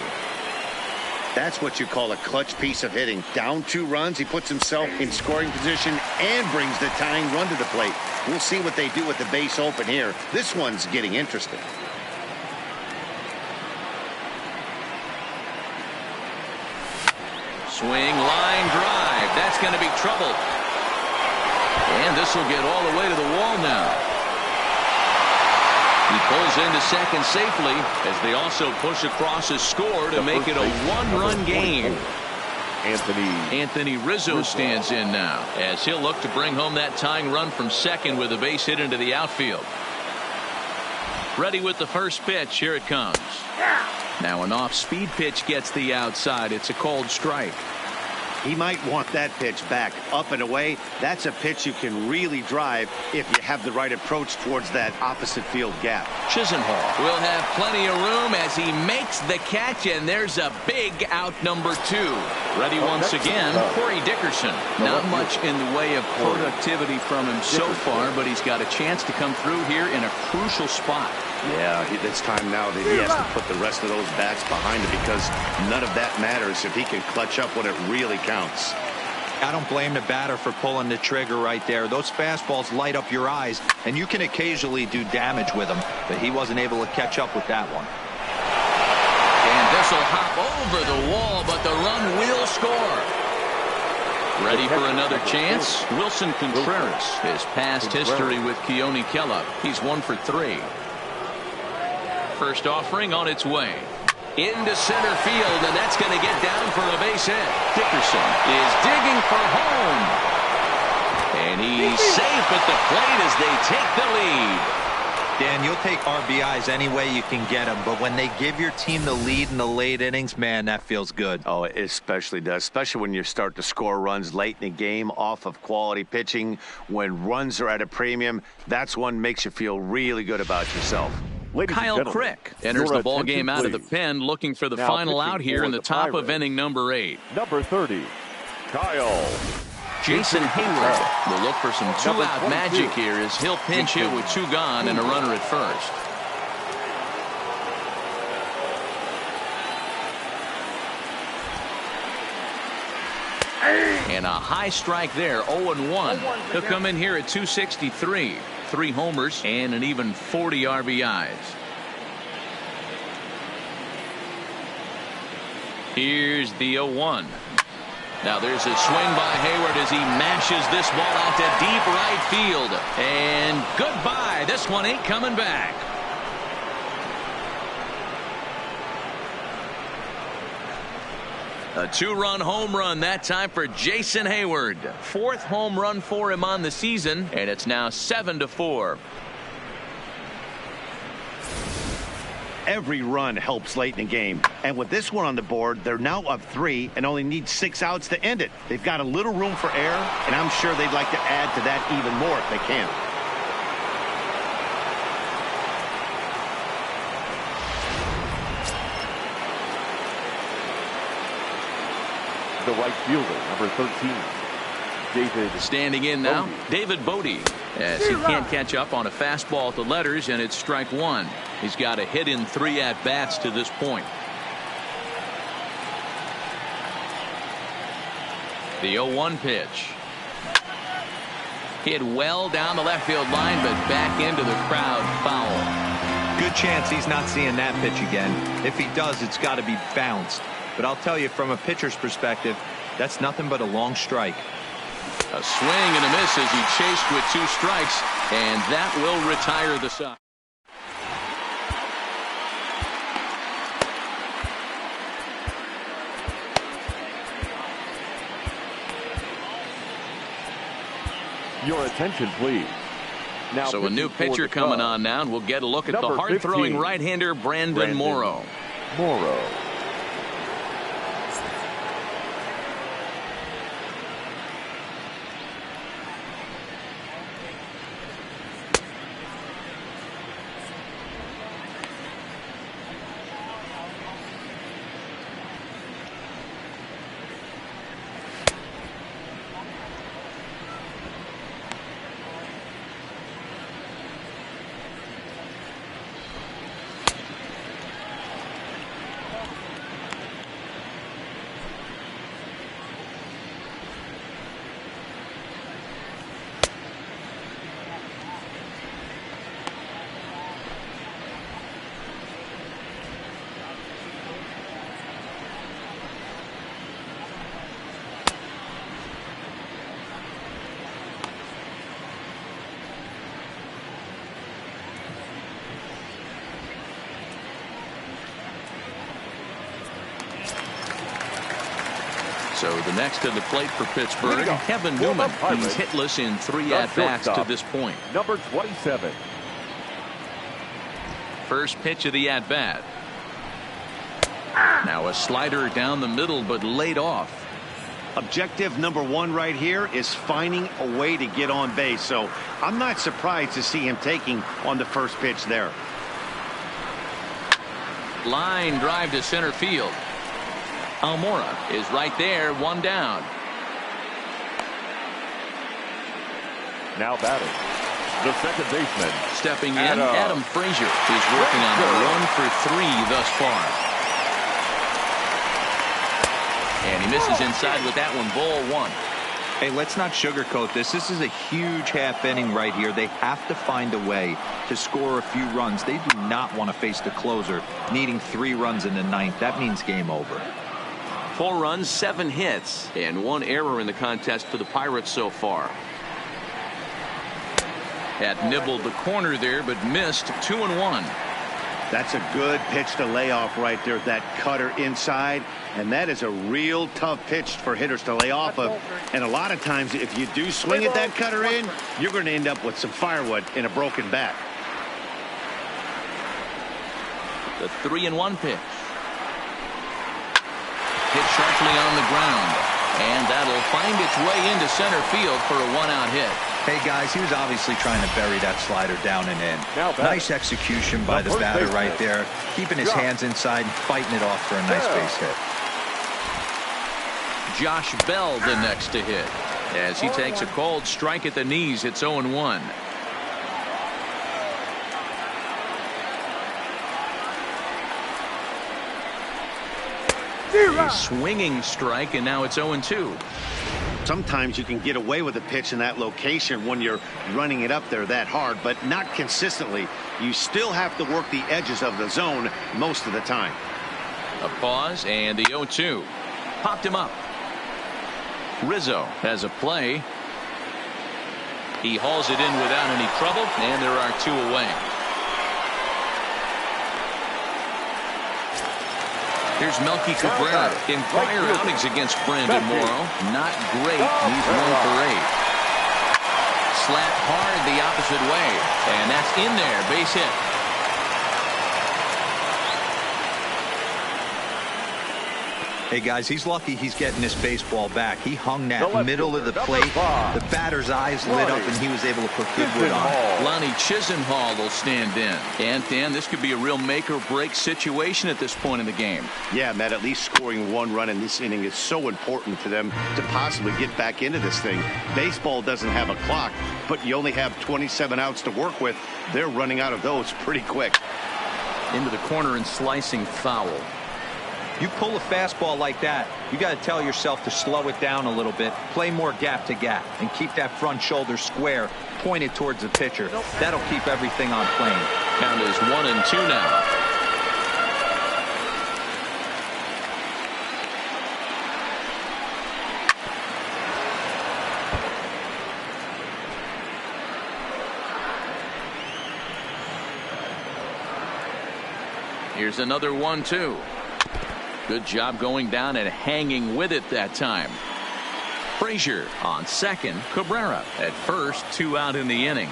That's what you call a clutch piece of hitting. Down 2 runs, he puts himself in scoring position and brings the tying run to the plate. We'll see what they do with the base open here. This one's getting interesting. Swing, line drive. That's going to be trouble. And this will get all the way to the wall now. He pulls into second safely as they also push across a score to make it a 1-run game. Anthony Rizzo stands in now as he'll look to bring home that tying run from second with a base hit into the outfield. Ready with the first pitch. Here it comes. Now an off-speed pitch gets the outside. It's a called strike. He might want that pitch back up and away. That's a pitch you can really drive if you have the right approach towards that opposite field gap. Chisenhall will have plenty of room as he makes the catch, and there's a big out number 2. Ready once again, Corey Dickerson. Not much in the way of productivity from him so far, but he's got a chance to come through here in a crucial spot. Yeah, it's time now that he has to put the rest of those bats behind him because none of that matters if he can clutch up when it really counts. I don't blame the batter for pulling the trigger right there. Those fastballs light up your eyes, and you can occasionally do damage with them, but he wasn't able to catch up with that one. And this will hop over the wall, but the run will score. Ready for another chance? Wilson Contreras. His past history with Keone Kella. He's 1 for 3. First offering on its way. Into center field, and that's going to get down for a base hit. Dickerson is digging for home. And he's safe at the plate as they take the lead. Dan, you'll take RBIs any way you can get them, but when they give your team the lead in the late innings, man, that feels good. Oh, it especially does, especially when you start to score runs late in the game off of quality pitching. When runs are at a premium, that's one makes you feel really good about yourself. Kyle Crick enters the ball game out of the pen, looking for the final out here in the top of inning number 8. Number 30, Kyle. Jason Hayward will look for some 2-out magic here as he'll pinch hit with 2 gone and a runner at first. And a high strike there, 0-1. He'll come in here at 263. 3 homers and an even 40 RBIs. Here's the 0-1. Now there's a swing by Hayward as he mashes this ball out to deep right field. And goodbye. This one ain't coming back. A two-run home run that time for Jason Hayward. Fourth home run for him on the season, and it's now 7-4. Every run helps late in the game, and with this one on the board, they're now up 3 and only need 6 outs to end it. They've got a little room for error, and I'm sure they'd like to add to that even more if they can. The right fielder, number 13, David. Standing in now, David Bodie, as he can't catch up on a fastball at the letters, and it's strike 1. He's got a hit in 3 at-bats to this point. The 0-1 pitch. Hit well down the left field line, but back into the crowd, foul. Good chance he's not seeing that pitch again. If he does, it's got to be bounced. But I'll tell you, from a pitcher's perspective, that's nothing but a long strike. A swing and a miss as he chased with 2 strikes, and that will retire the Sox. Your attention, please. Now, so a new pitcher coming on now, and we'll get a look at the hard-throwing right-hander Brandon Morrow. So the next to the plate for Pittsburgh, Kevin Newman. He's hitless in 3 at-bats to this point. Number 27. First pitch of the at-bat. Now a slider down the middle, but laid off. Objective number 1 right here is finding a way to get on base. So I'm not surprised to see him taking on the first pitch there. Line drive to center field. Almora is right there, 1 down. Now batting, the second baseman. Stepping in, Adam Frazier is working on a 1 for 3 thus far. And he misses inside with that one, ball 1. Hey, let's not sugarcoat this. This is a huge half inning right here. They have to find a way to score a few runs. They do not want to face the closer, needing 3 runs in the 9th. That means game over. 4 runs, 7 hits, and 1 error in the contest for the Pirates so far. Had nibbled the corner there, but missed 2-1. That's a good pitch to lay off right there, that cutter inside, and that is a real tough pitch for hitters to lay off of. And a lot of times, if you do swing at that cutter in, you're going to end up with some firewood in a broken bat. The 3-1 pitch. Hit sharply on the ground, and that'll find its way into center field for a 1-out hit. Hey guys, he was obviously trying to bury that slider down and in. Nice execution by the batter right there, keeping his hands inside and fighting it off for a nice base hit. Josh Bell the next to hit, as he takes a cold strike at the knees. It's 0-1. A swinging strike, and now it's 0-2. Sometimes you can get away with a pitch in that location when you're running it up there that hard, but not consistently. You still have to work the edges of the zone most of the time. A pause, and the 0-2. Popped him up. Rizzo has a play. He hauls it in without any trouble, and there are 2 away. Here's Melky Cabrera in prior outings against Brandon Morrow. Not great. He's 1 for 8. Slap hard the opposite way, and that's in there. Base hit. Hey, guys, he's lucky he's getting this baseball back. He hung that middle of the plate. The batter's eyes lit up, and he was able to put good wood on it. Lonnie Chisenhall will stand in. And, Dan, this could be a real make-or-break situation at this point in the game. Yeah, Matt, at least scoring 1 run in this inning is so important for them to possibly get back into this thing. Baseball doesn't have a clock, but you only have 27 outs to work with. They're running out of those pretty quick. Into the corner and slicing foul. You pull a fastball like that, you got to tell yourself to slow it down a little bit, play more gap to gap, and keep that front shoulder square, pointed towards the pitcher. That'll keep everything on plane. Count is 1-2 now. Here's another 1-2. Good job going down and hanging with it that time. Frazier on second. Cabrera at first. 2 out in the inning.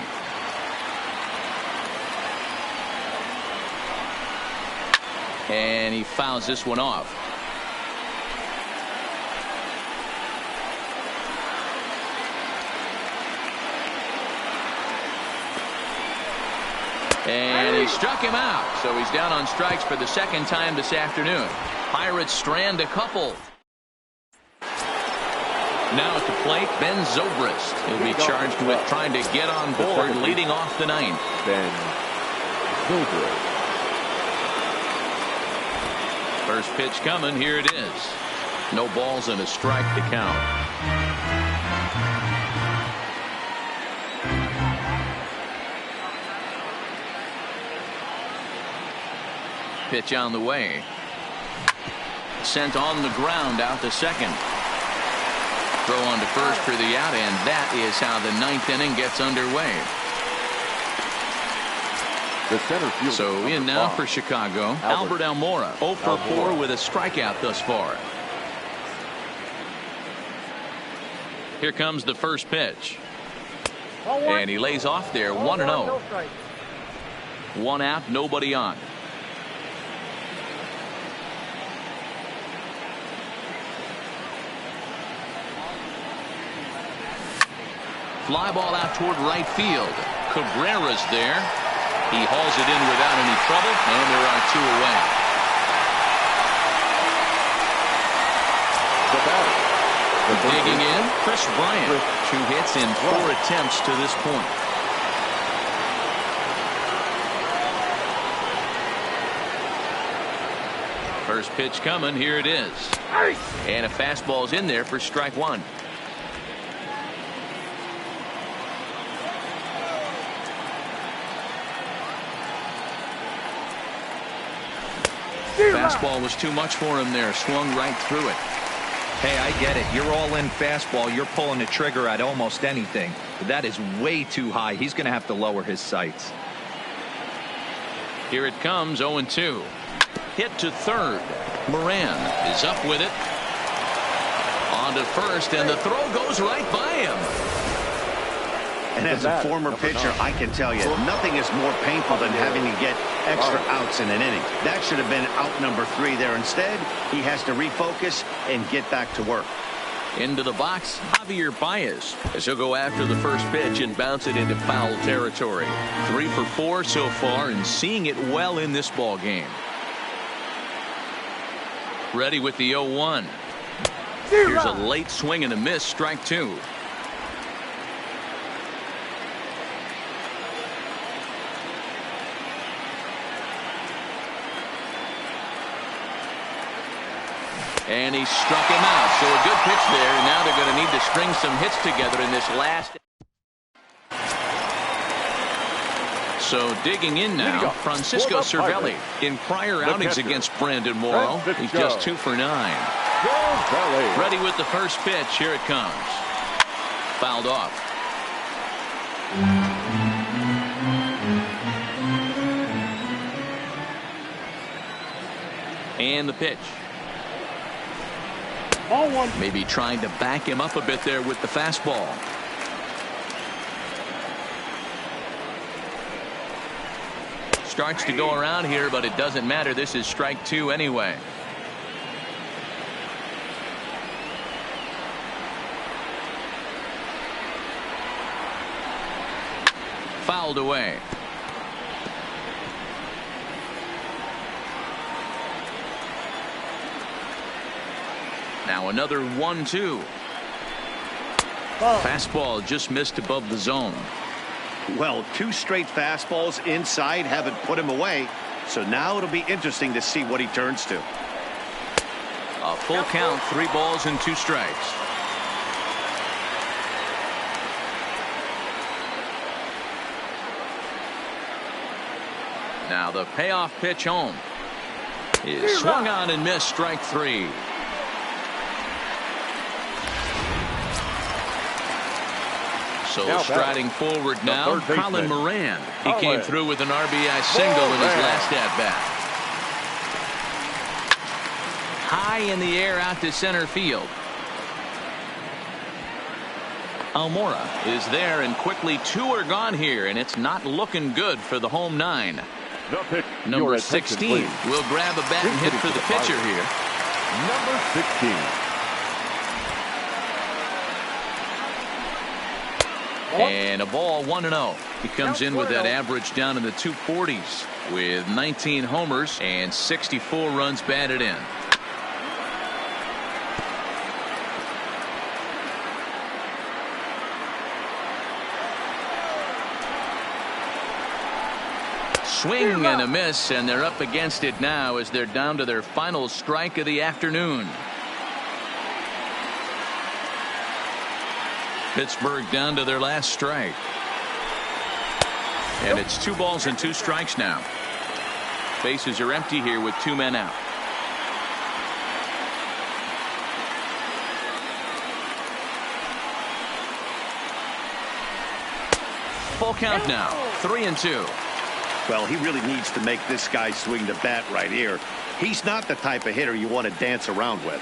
And he fouls this one off. And he struck him out. So he's down on strikes for the 2nd time this afternoon. Pirates strand a couple. Now at the plate, Ben Zobrist. He'll be charged with trying to get on board, leading off the 9th. Ben Zobrist. First pitch coming. Here it is. No balls and a strike to count. Pitch on the way. Sent on the ground out to second. Throw on to first for the out, and that is how the 9th inning gets underway. The center fielder, so in now for Chicago, Albert Almora, 0 for 4 with a strikeout thus far. Here comes the first pitch. And he lays off there, 1-0. 1 out, nobody on. Fly ball out toward right field. Cabrera's there. He hauls it in without any trouble, and there are 2 away. The batter. Digging in, Chris Bryant. 2 hits in 4 attempts to this point. First pitch coming. Here it is. And a fastball's in there for strike 1. Fastball was too much for him there. Swung right through it. Hey, I get it. You're all in fastball. You're pulling the trigger at almost anything. But that is way too high. He's going to have to lower his sights. Here it comes, 0-2. Hit to third. Moran is up with it. On to first, and the throw goes right by him. And as a former pitcher, I can tell you, nothing is more painful than having to get extra outs in an inning. That should have been out number 3 there. Instead, he has to refocus and get back to work. Into the box, Javier Baez, as he'll go after the first pitch and bounce it into foul territory. 3 for 4 so far, and seeing it well in this ball game. Ready with the 0-1. Here's a late swing and a miss, strike 2. And he struck him out. So a good pitch there. And now they're going to need to string some hits together in this last. So digging in now, Francisco Cervelli. In prior outings against Brandon Morrow, he's just 2 for 9. Ready with the first pitch. Here it comes. Fouled off. And the pitch. Maybe trying to back him up a bit there with the fastball. Starts to go around here, but it doesn't matter. This is strike 2 anyway. Fouled away. Now another 1-2. Fastball just missed above the zone. Well, 2 straight fastballs inside haven't put him away. So now it'll be interesting to see what he turns to. A full count, 3 balls and 2 strikes. Now the payoff pitch home is swung on and missed, strike 3. So striding forward now, Colin Moran. He came through with an RBI single in his last at-bat. High in the air out to center field. Almora is there, and quickly 2 are gone here, and it's not looking good for the home 9. Number 16 will grab a bat and hit for the pitcher here. Number 16. And a ball, 1-0. He comes in with that average down in the 240s with 19 homers and 64 runs batted in. Swing and a miss, and they're up against it now as they're down to their final strike of the afternoon. Pittsburgh down to their last strike. And it's 2 balls and 2 strikes now. Bases are empty here with 2 men out. Full count now, 3-2. Well, he really needs to make this guy swing the bat right here. He's not the type of hitter you want to dance around with.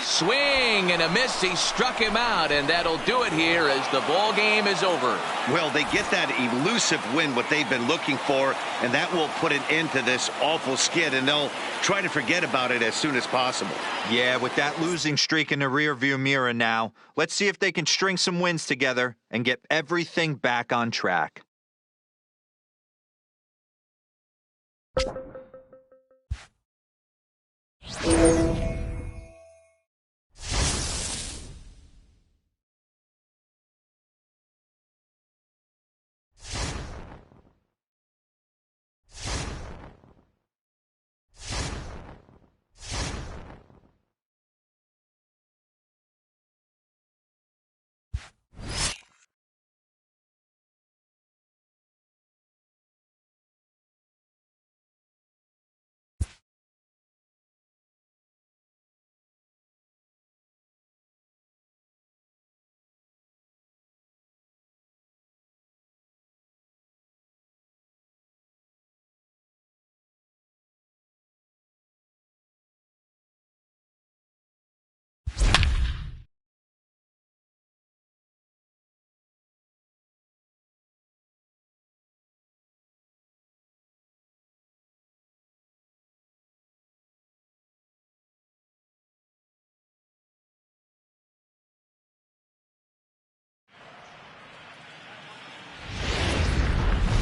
Swing and a miss. He struck him out, and that'll do it here as the ball game is over. Well, they get that elusive win, what they've been looking for, and that will put an end to this awful skid, and they'll try to forget about it as soon as possible. Yeah, with that losing streak in the rearview mirror now, let's see if they can string some wins together and get everything back on track.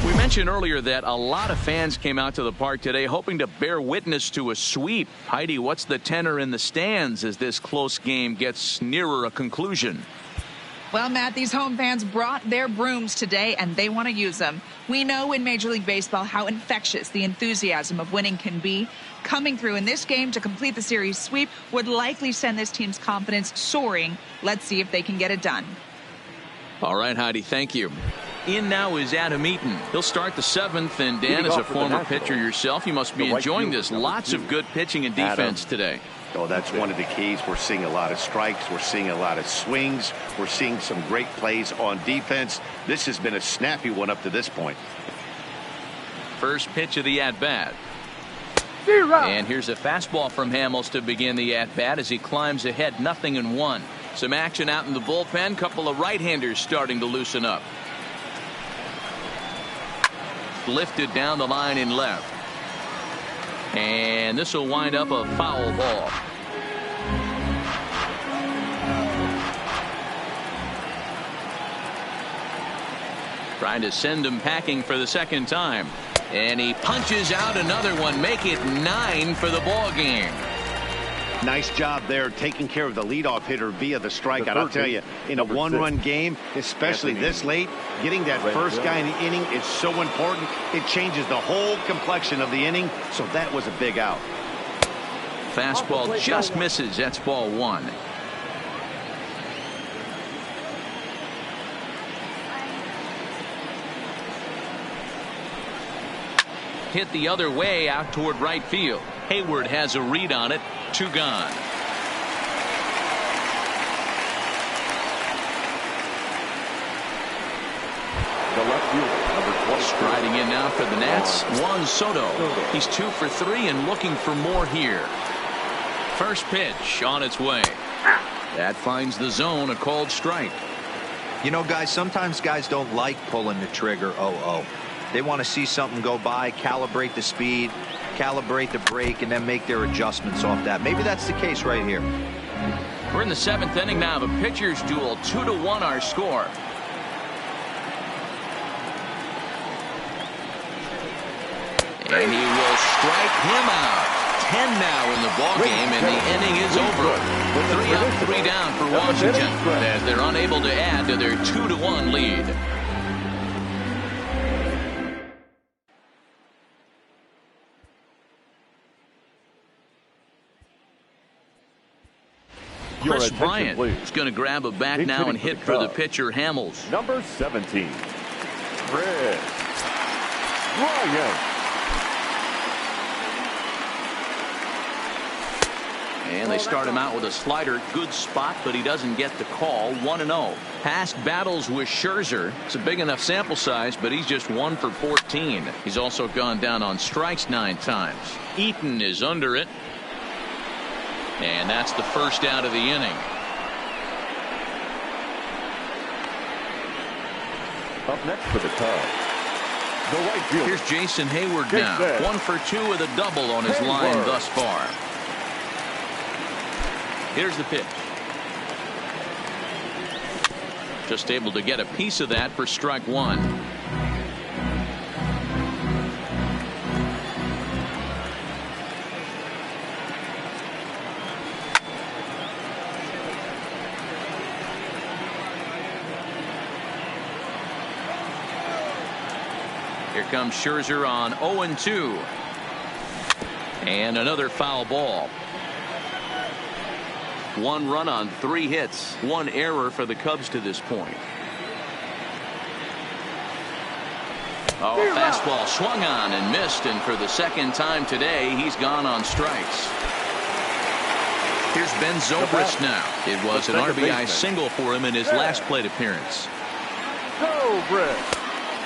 We mentioned earlier that a lot of fans came out to the park today hoping to bear witness to a sweep. Heidi, what's the tenor in the stands as this close game gets nearer a conclusion? Well, Matt, these home fans brought their brooms today, and they want to use them. We know in Major League Baseball how infectious the enthusiasm of winning can be. Coming through in this game to complete the series sweep would likely send this team's confidence soaring. Let's see if they can get it done. All right, Heidi, thank you. In now is Adam Eaton. He'll start the 7th, and Dan, as a former pitcher yourself, you must be enjoying this. Lots of good pitching and defense today. Oh, that's one of the keys. We're seeing a lot of strikes. We're seeing a lot of swings. We're seeing some great plays on defense. This has been a snappy one up to this point. First pitch of the at-bat. And here's a fastball from Hamels to begin the at-bat as he climbs ahead 0-1. Some action out in the bullpen. Couple of right-handers starting to loosen up. Lifted down the line in left. And this will wind up a foul ball. Trying to send him packing for the second time. And he punches out another one. Make it 9 for the ball game. Nice job there taking care of the leadoff hitter via the strikeout. I'll tell you, in a one-run game, especially this late, getting that first guy in the inning is so important. It changes the whole complexion of the inning, so that was a big out. Fastball just misses. That's ball 1. Hit the other way out toward right field. Hayward has a read on it. 2 gone. The left fielder, number 20. Striding in now for the Nats, Juan Soto. He's 2 for 3 and looking for more here. First pitch on its way. That finds the zone, a called strike. You know, guys, sometimes guys don't like pulling the trigger 0-0. They want to see something go by, calibrate the speed, calibrate the brake, and then make their adjustments off that. Maybe that's the case right here. We're in the 7th inning now. The pitchers duel. 2-1 our score. And he will strike him out. 10 now in the ball game, and the inning is over. 3 up, 3 down for Washington as they're unable to add to their 2-1 lead. Chris Bryant is going to grab a bat now and hit for the pitcher Hamels. Number 17, Chris Bryant. And they start him out with a slider. Good spot, but he doesn't get the call. 1-0. Past battles with Scherzer. It's a big enough sample size, but he's just 1 for 14. He's also gone down on strikes 9 times. Eaton is under it. And that's the first out of the inning. Up next for the Cubs, the right fielder. Here's Jason Hayward now. 1 for 2 with a double on his line thus far. Here's the pitch. Just able to get a piece of that for strike 1. Here comes Scherzer on 0-2. And another foul ball. 1 run on 3 hits. 1 error for the Cubs to this point. Oh, fastball swung on and missed, and for the second time today, he's gone on strikes. Here's Ben Zobrist now. It was an RBI single for him in his last plate appearance. Zobrist.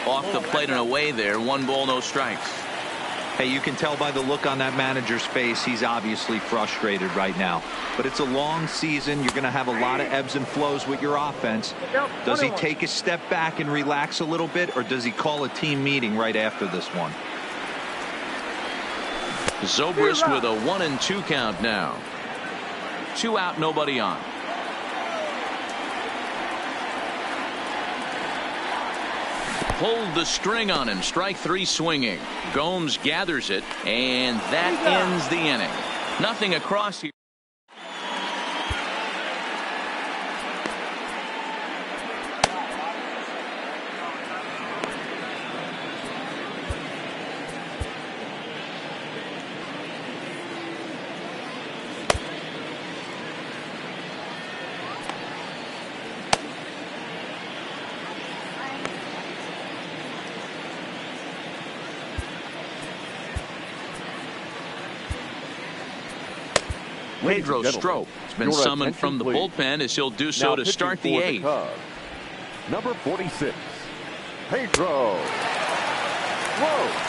Off the plate and away there. 1 ball, no strikes. Hey, you can tell by the look on that manager's face, he's obviously frustrated right now. But it's a long season. You're going to have a lot of ebbs and flows with your offense. Does he take a step back and relax a little bit, or does he call a team meeting right after this one? Zobrist with a 1-2 count now. 2 out, nobody on. Pulled the string on him. Strike 3 swinging. Gomes gathers it, and that ends the inning. Nothing across here. Pedro Strop has been summoned from the bullpen as he'll do so to start the eighth. Number 46, Pedro. Whoa.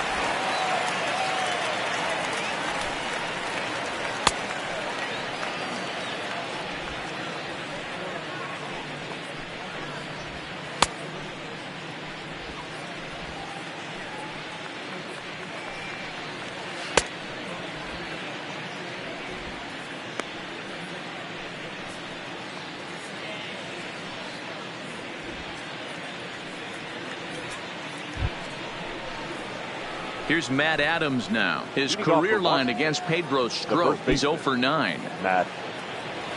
Here's Matt Adams now. His career line against Pedro Strop. He's 0 for 9. Matt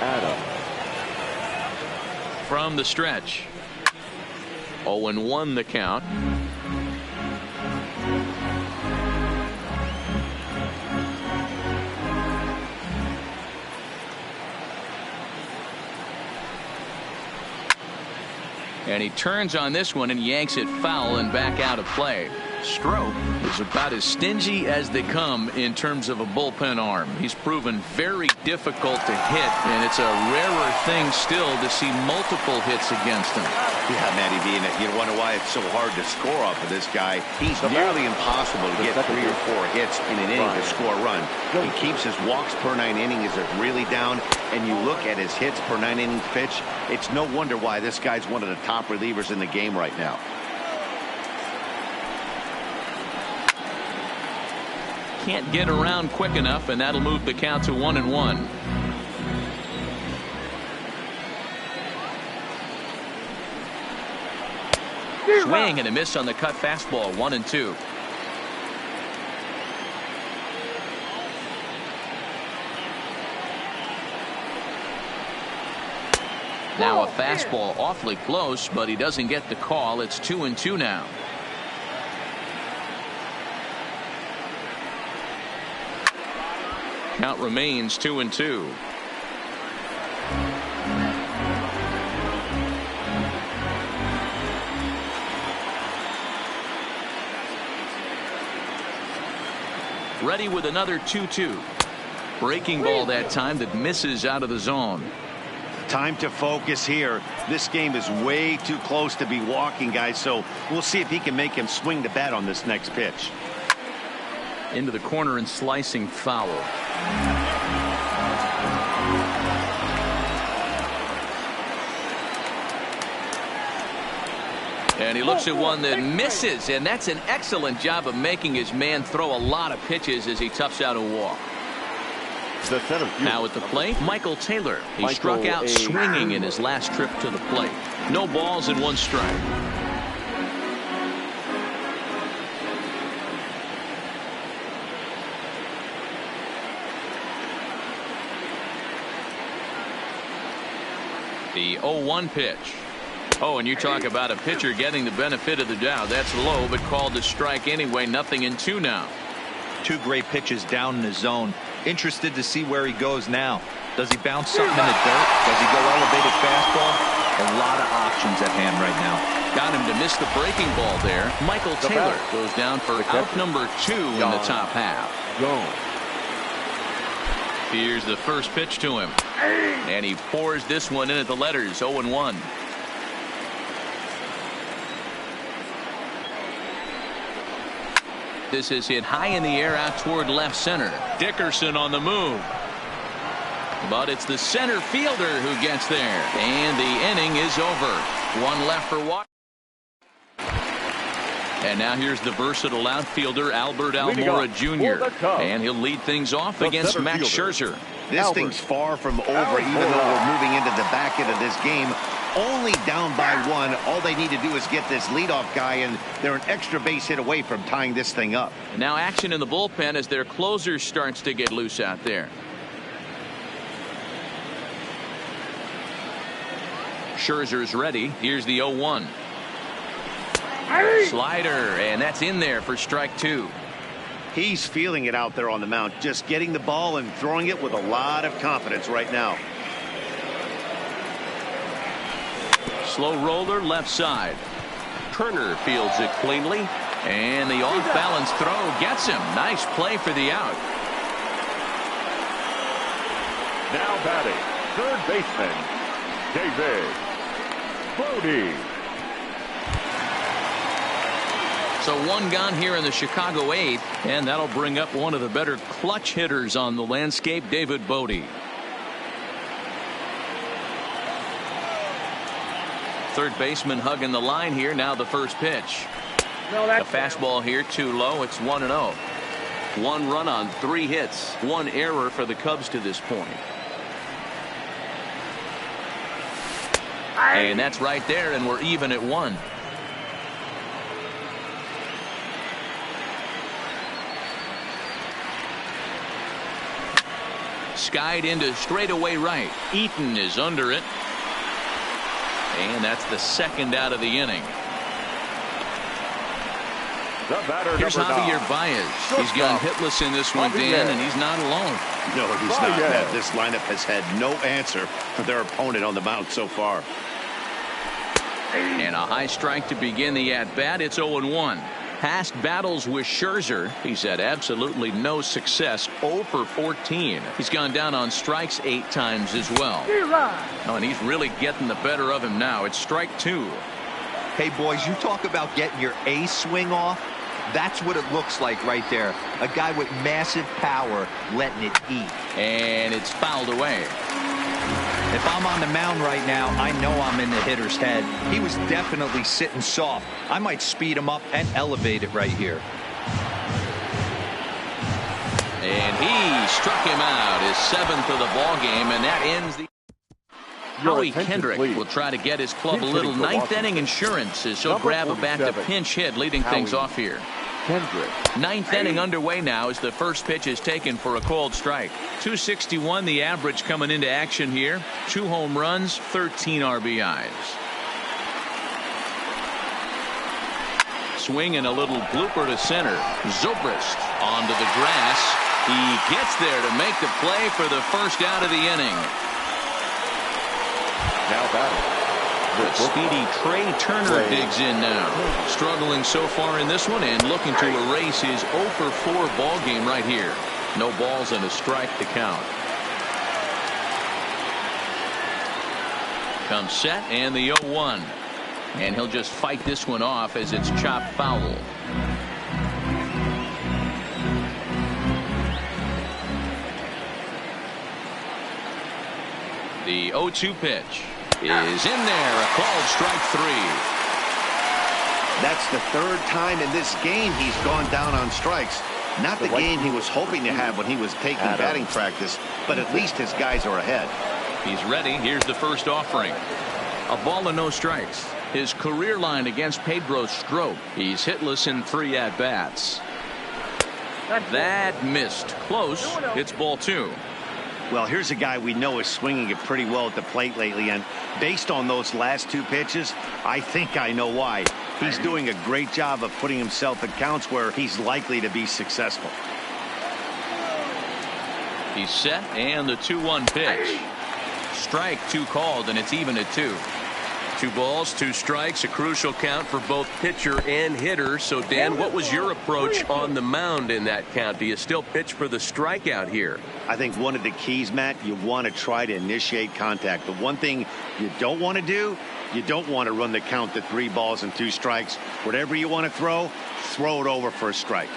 Adams. From the stretch. 0-1 the count. And he turns on this one and yanks it foul and back out of play. Strop is about as stingy as they come in terms of a bullpen arm. He's proven very difficult to hit, and it's a rarer thing still to see multiple hits against him. Yeah, Matty V, and you wonder why it's so hard to score off of this guy. He's nearly impossible to get 3 or 4 hits in an inning to score a run. He keeps his walks per 9 innings is really down, and you look at his hits per 9 innings pitch, it's no wonder why this guy's one of the top relievers in the game right now. Can't get around quick enough, and that'll move the count to 1-1. Swing and a miss on the cut fastball. 1-2. Now a fastball awfully close, but he doesn't get the call. It's 2-2 now. Count remains 2-2. Ready with another 2-2. Breaking ball that time that misses out of the zone. Time to focus here. This game is way too close to be walking, guys, so we'll see if he can make him swing the bat on this next pitch. Into the corner and slicing foul. And he looks at one that misses, and that's an excellent job of making his man throw a lot of pitches as he toughs out a walk. Now at the plate, Michael Taylor. He struck out swinging in his last trip to the plate. No balls and 1 strike. The 0-1 pitch. Oh, and you talk about a pitcher getting the benefit of the doubt. That's low, but called to strike anyway. 0-2 now. 2 great pitches down in the zone. Interested to see where he goes now. Does he bounce something in the dirt? Does he go elevated fastball? A lot of options at hand right now. Got him to miss the breaking ball there. Michael Taylor goes down for out number 2 in the top half. Here's the first pitch to him. And he pours this one in at the letters. 0-1. This is hit high in the air out toward left center. Dickerson on the move. But it's the center fielder who gets there. And the inning is over. 1 left for Watt. And now here's the versatile outfielder Almora Jr. And he'll lead things off against Max Scherzer. This thing's far from over, even though we're moving into the back end of this game. Only down by 1. All they need to do is get this leadoff guy, and they're an extra base hit away from tying this thing up. Now action in the bullpen as their closer starts to get loose out there. Scherzer's ready. Here's the 0-1. Slider, and that's in there for strike 2. He's feeling it out there on the mound, just getting the ball and throwing it with a lot of confidence right now. Slow roller left side. Turner fields it cleanly, and the off-balance throw gets him. Nice play for the out. Now batting, third baseman, David Brody. So one gone here in the Chicago 8th, and that'll bring up one of the better clutch hitters on the landscape, David Bodie. Third baseman hugging the line here. Now the first pitch. A fastball here too low. It's 1-0. 1 run on 3 hits. 1 error for the Cubs to this point. And that's right there, and we're even at 1. Skied into straightaway right. Eaton is under it. And that's the second out of the inning. Here's Javier Baez. He's gone hitless in this one, Dan, and he's not alone. No, he's not. Matt, this lineup has had no answer for their opponent on the mound so far. And a high strike to begin the at-bat. It's 0-1. Past battles with Scherzer, he's had absolutely no success. 0 for 14. He's gone down on strikes 8 times as well. Oh, and he's really getting the better of him now. It's strike 2. Hey, boys, you talk about getting your A swing off. That's what it looks like right there. A guy with massive power letting it eat. And it's fouled away. If I'm on the mound right now, I know I'm in the hitter's head. He was definitely sitting soft. I might speed him up and elevate it right here. And he struck him out, his 7th of the ball game, and that ends the... Howie Kendrick will try to get his club a little 9th inning insurance as he'll grab a bat to pinch hit, leading things off here. 9th inning underway now as the first pitch is taken for a called strike. 261 the average coming into action here. 2 home runs, 13 RBIs. Swing and a little blooper to center. Zobrist onto the grass. He gets there to make the play for the first out of the inning. Now batting. The speedy Trey Turner digs in now. Struggling so far in this one and looking to erase his 0 for 4 ball game right here. No balls and a strike to count. Comes set and the 0-1. And he'll just fight this one off as it's chopped foul. The 0-2 pitch is in there. A called strike 3. That's the 3rd time in this game he's gone down on strikes. Not the game he was hoping to have when he was taking batting practice, but at least his guys are ahead. He's ready. Here's the first offering. A ball and no strikes. His career line against Pedro Strop. He's hitless in 3 at-bats. That missed. Close. It's ball 2. Well, here's a guy we know is swinging it pretty well at the plate lately, and based on those last 2 pitches, I think I know why. He's doing a great job of putting himself in counts where he's likely to be successful. He's set, and the 2-1 pitch. Strike 2 called, and it's even at 2. 2 balls, 2 strikes, a crucial count for both pitcher and hitter. So, Dan, what was your approach on the mound in that count? Do you still pitch for the strikeout here? I think one of the keys, Matt, you want to try to initiate contact. The one thing you don't want to do, you don't want to run the count to 3 balls and 2 strikes. Whatever you want to throw it over for a strike.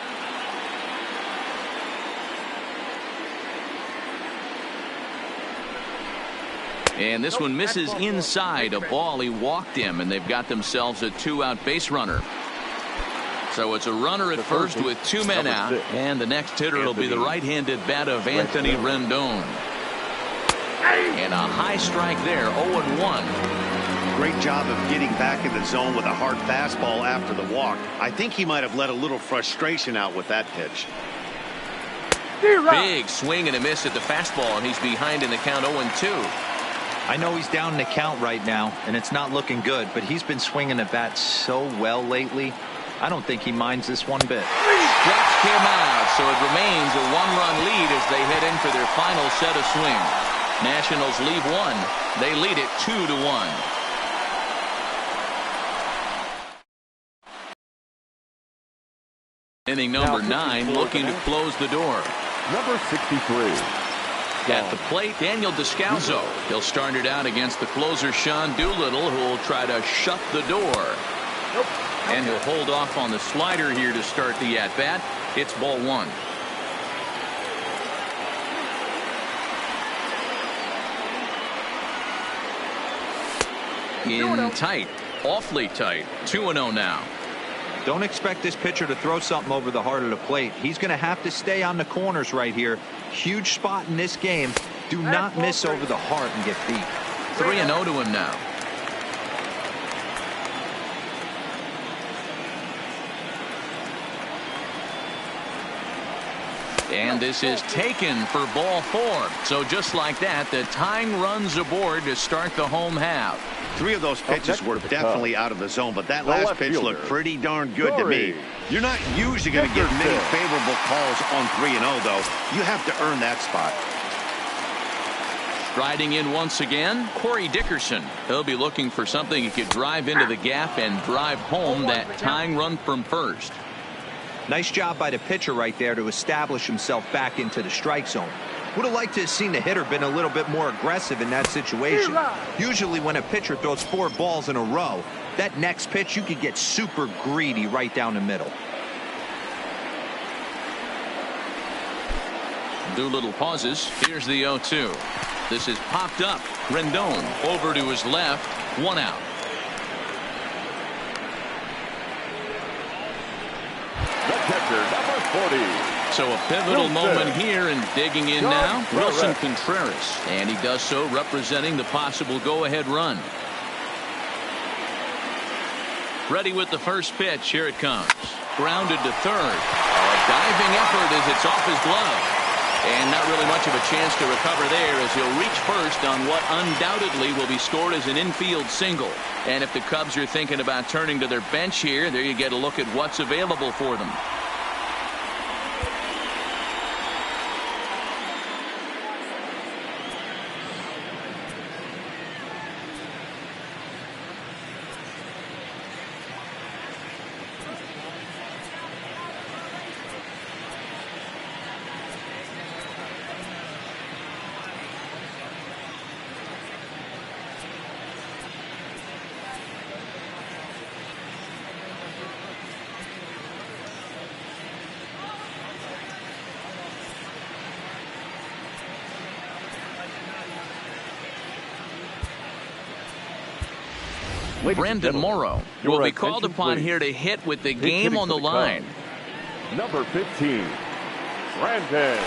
And this one misses inside. A ball. He walked him, and they've got themselves a 2-out base runner. So it's a runner at first with 2 men out, and the next hitter will be the right-handed bat of Anthony Rendon. And a high strike there, 0-1. Great job of getting back in the zone with a hard fastball after the walk. I think he might have let a little frustration out with that pitch. Big swing and a miss at the fastball, and he's behind in the count 0-2. I know he's down in the count right now, and it's not looking good, but he's been swinging the bat so well lately. I don't think he minds this one bit. Stretched him out, so it remains a 1-run lead as they head in for their final set of swings. Nationals leave 1. They lead it 2-1. Inning number 9, looking to close the door. Number 63. At the plate, Daniel Descalzo. He'll start it out against the closer, Sean Doolittle, who will try to shut the door. And he'll hold off on the slider here to start the at-bat. It's ball one. In tight, awfully tight. 2-0 now. Don't expect this pitcher to throw something over the heart of the plate. He's going to have to stay on the corners right here. Huge spot in this game. Do not miss over the heart and get beat. 3-0 to him now. And this is taken for ball four. So just like that, the tying runs aboard to start the home half. 3 of those pitches were definitely out of the zone, but that last pitch looked pretty darn good to me. You're not usually going to get many favorable calls on 3-0, though. You have to earn that spot. Striding in once again, Corey Dickerson. He'll be looking for something he could drive into the gap and drive home that tying run from first. Nice job by the pitcher right there to establish himself back into the strike zone. Would have liked to have seen the hitter been a little bit more aggressive in that situation. Usually when a pitcher throws 4 balls in a row, that next pitch you could get super greedy right down the middle. Doolittle pauses. Here's the 0-2. This is popped up. Rendon over to his left. 1 out. The catcher, number 40. So a pivotal moment here, and digging in now, Wilson Contreras. And he does so representing the possible go-ahead run. Ready with the first pitch. Here it comes. Grounded to third. A diving effort as it's off his glove. And not really much of a chance to recover there, as he'll reach first on what undoubtedly will be scored as an infield single. And if the Cubs are thinking about turning to their bench here, there you get a look at what's available for them. Brendan Morrow will be called upon here to hit with the game on the line. Number 15, Brendan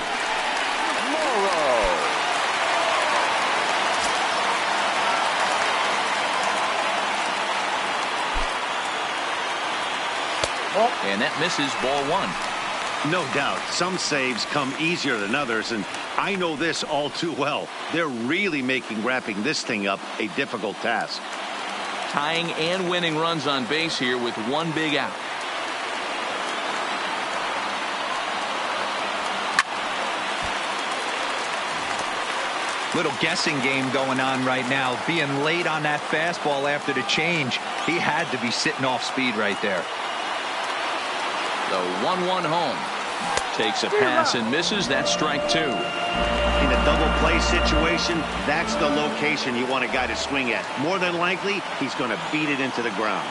Morrow. And that misses ball one. No doubt. Some saves come easier than others, and I know this all too well. They're really making wrapping this thing up a difficult task. Tying and winning runs on base here with 1 big out. Little guessing game going on right now. Being late on that fastball after the change. He had to be sitting off speed right there. The 1-1 home. Takes a pass and misses. That's strike 2. In a double play situation, that's the location you want a guy to swing at. More than likely, he's going to beat it into the ground.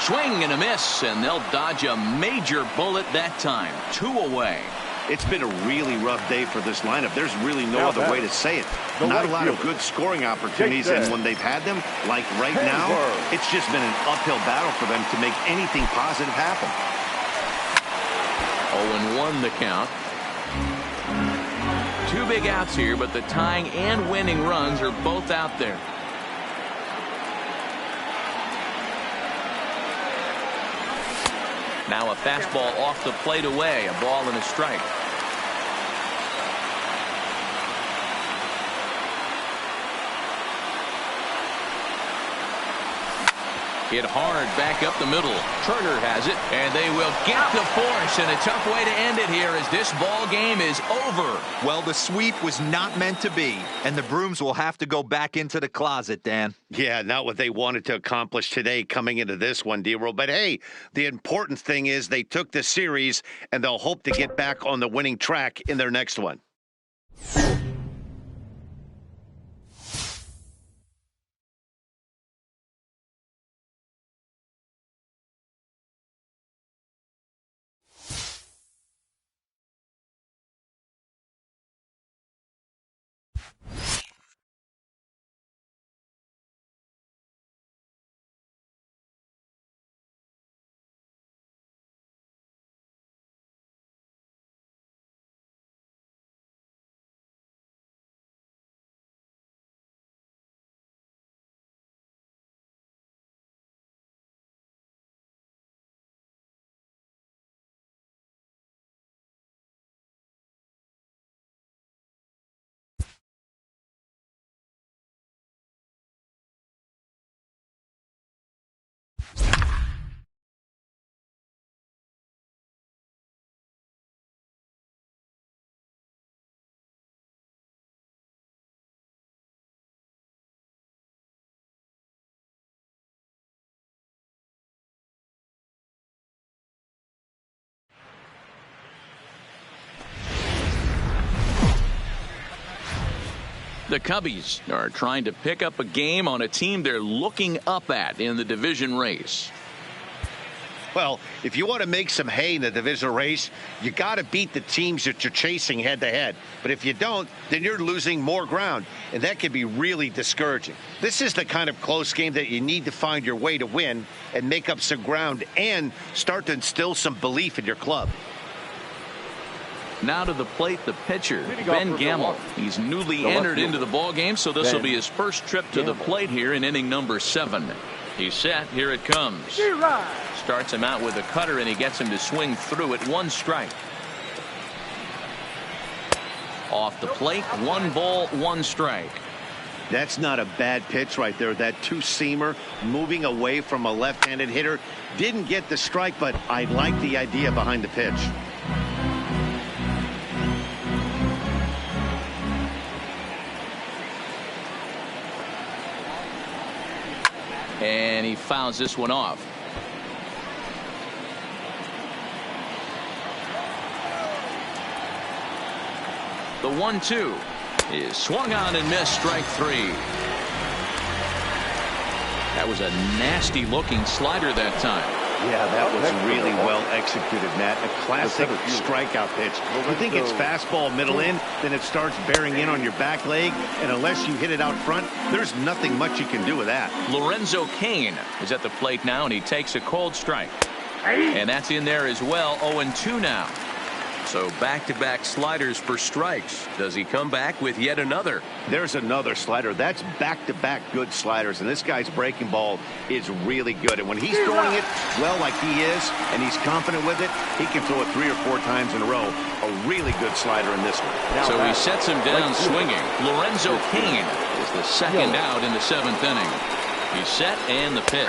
Swing and a miss, and they'll dodge a major bullet that time. 2 away. It's been a really rough day for this lineup. There's really no other way to say it. Not a lot of good scoring opportunities, and when they've had them, like right now, it's just been an uphill battle for them to make anything positive happen. 0-1 the count. 2 big outs here, but the tying and winning runs are both out there. Now a fastball off the plate away, a ball and a strike. Hit hard back up the middle. Turner has it, and they will get the force, and a tough way to end it here as this ball game is over. Well, the sweep was not meant to be, and the Brooms will have to go back into the closet, Dan. Yeah, not what they wanted to accomplish today coming into this one, D-Roll. But hey, the important thing is they took the series, and they'll hope to get back on the winning track in their next one. The Cubbies are trying to pick up a game on a team they're looking up at in the division race. Well, if you want to make some hay in the division race, you got to beat the teams that you're chasing head to head. But if you don't, then you're losing more ground, and that can be really discouraging. This is the kind of close game that you need to find your way to win and make up some ground and start to instill some belief in your club. Now to the plate, the pitcher, Ben Gamble. He's newly entered into the ballgame, so this will be his first trip to the plate here in inning number 7. He's set. Here it comes. Starts him out with a cutter, and he gets him to swing through it. 1 strike. Off the plate, 1 ball, 1 strike. That's not a bad pitch right there. That two-seamer moving away from a left-handed hitter. Didn't get the strike, but I like the idea behind the pitch. And he fouls this one off. The 1-2 is swung on and missed. Strike 3. That was a nasty looking slider that time. Yeah, that was really well executed, Matt. A classic strikeout pitch. You think it's fastball middle in, then it starts bearing in on your back leg, and unless you hit it out front, there's nothing much you can do with that. Lorenzo Kane is at the plate now, and he takes a cold strike. And that's in there as well. 0-2 now. So back-to-back sliders for strikes. Does he come back with yet another? There's another slider. That's back-to-back good sliders, and this guy's breaking ball is really good. And when he's throwing it well like he is, and he's confident with it, he can throw it 3 or 4 times in a row. A really good slider in this one. So he sets him down swinging. Lorenzo Kane is the second out in the 7th inning. He's set, and the pitch.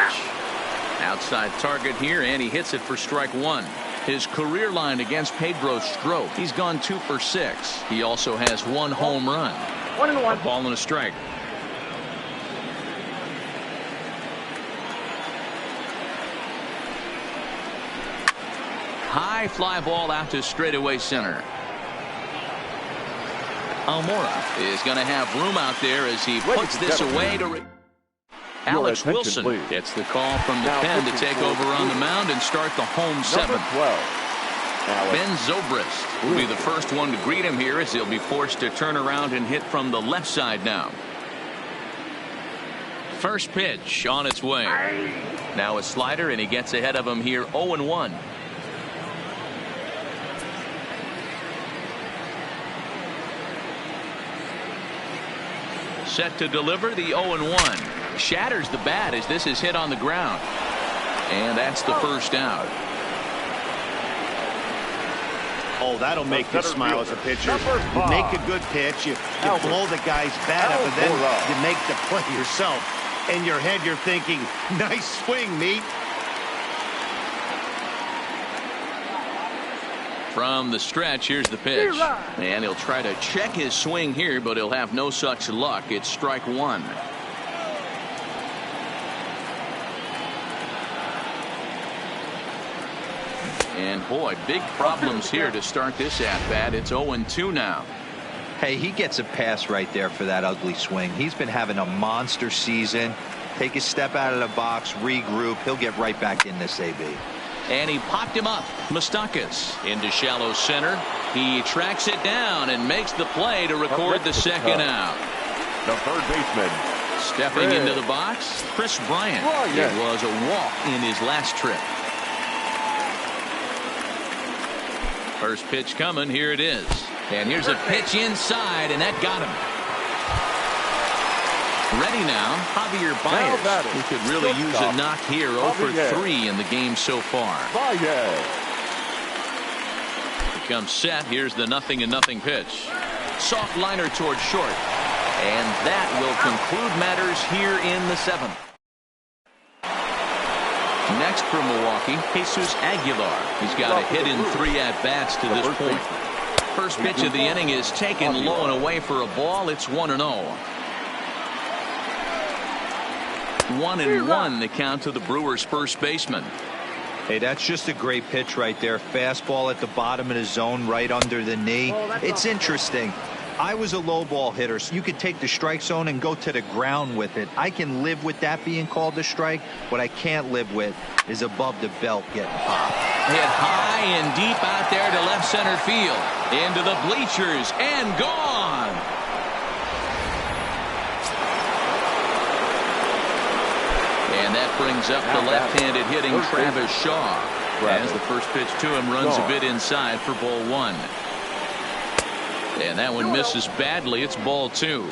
Outside target here, and he hits it for strike 1. His career line against Pedro Strop, he's gone 2 for 6. He also has 1 home run. 1-1. A ball and a strike. High fly ball out to straightaway center. Almora is going to have room out there as he puts this away to... Alex Wilson gets the call from the pen to take over on the mound and start the home 7th. Ben Zobrist will be the first one to greet him here as he'll be forced to turn around and hit from the left side now. First pitch on its way. Now a slider, and he gets ahead of him here. 0-1. Set to deliver the 0-1. Shatters the bat as this is hit on the ground. And that's the first out. Oh, that'll make you smile as a pitcher. You make a good pitch, you blow the guy's bat up, and then you make the play yourself. In your head, you're thinking, nice swing, meat. From the stretch, here's the pitch. And he'll try to check his swing here, but he'll have no such luck. It's strike 1. And boy, big problems here to start this at bat. It's 0-2 now. Hey, he gets a pass right there for that ugly swing. He's been having a monster season. Take a step out of the box, regroup. He'll get right back in this AB. And he popped him up. Moustakas into shallow center. He tracks it down and makes the play to record the second out. The third baseman. Stepping into the box, Chris Bryant. It was a walk in his last trip. First pitch coming. Here it is. And here's a pitch inside, and that got him. Ready now, Javier Baez, who could really use a knock here. 0 for 3 in the game so far. Here comes set. Here's the 0-0 pitch. Soft liner towards short. And that will conclude matters here in the 7th. Next for Milwaukee, Jesus Aguilar. He's got a hit in 3 at-bats to this point. First pitch of the inning is taken low and away for a ball. It's 1-0. 1-1 the count to the Brewers' first baseman. Hey, that's just a great pitch right there. Fastball at the bottom of the zone, right under the knee. It's interesting. I was a low ball hitter, so you could take the strike zone and go to the ground with it. I can live with that being called a strike. What I can't live with is above the belt getting popped. Hit high and deep out there to left center field. Into the bleachers and gone. And that brings up the left-handed hitting Travis Shaw. As the first pitch to him runs a bit inside for ball 1. And that one misses badly. It's ball 2.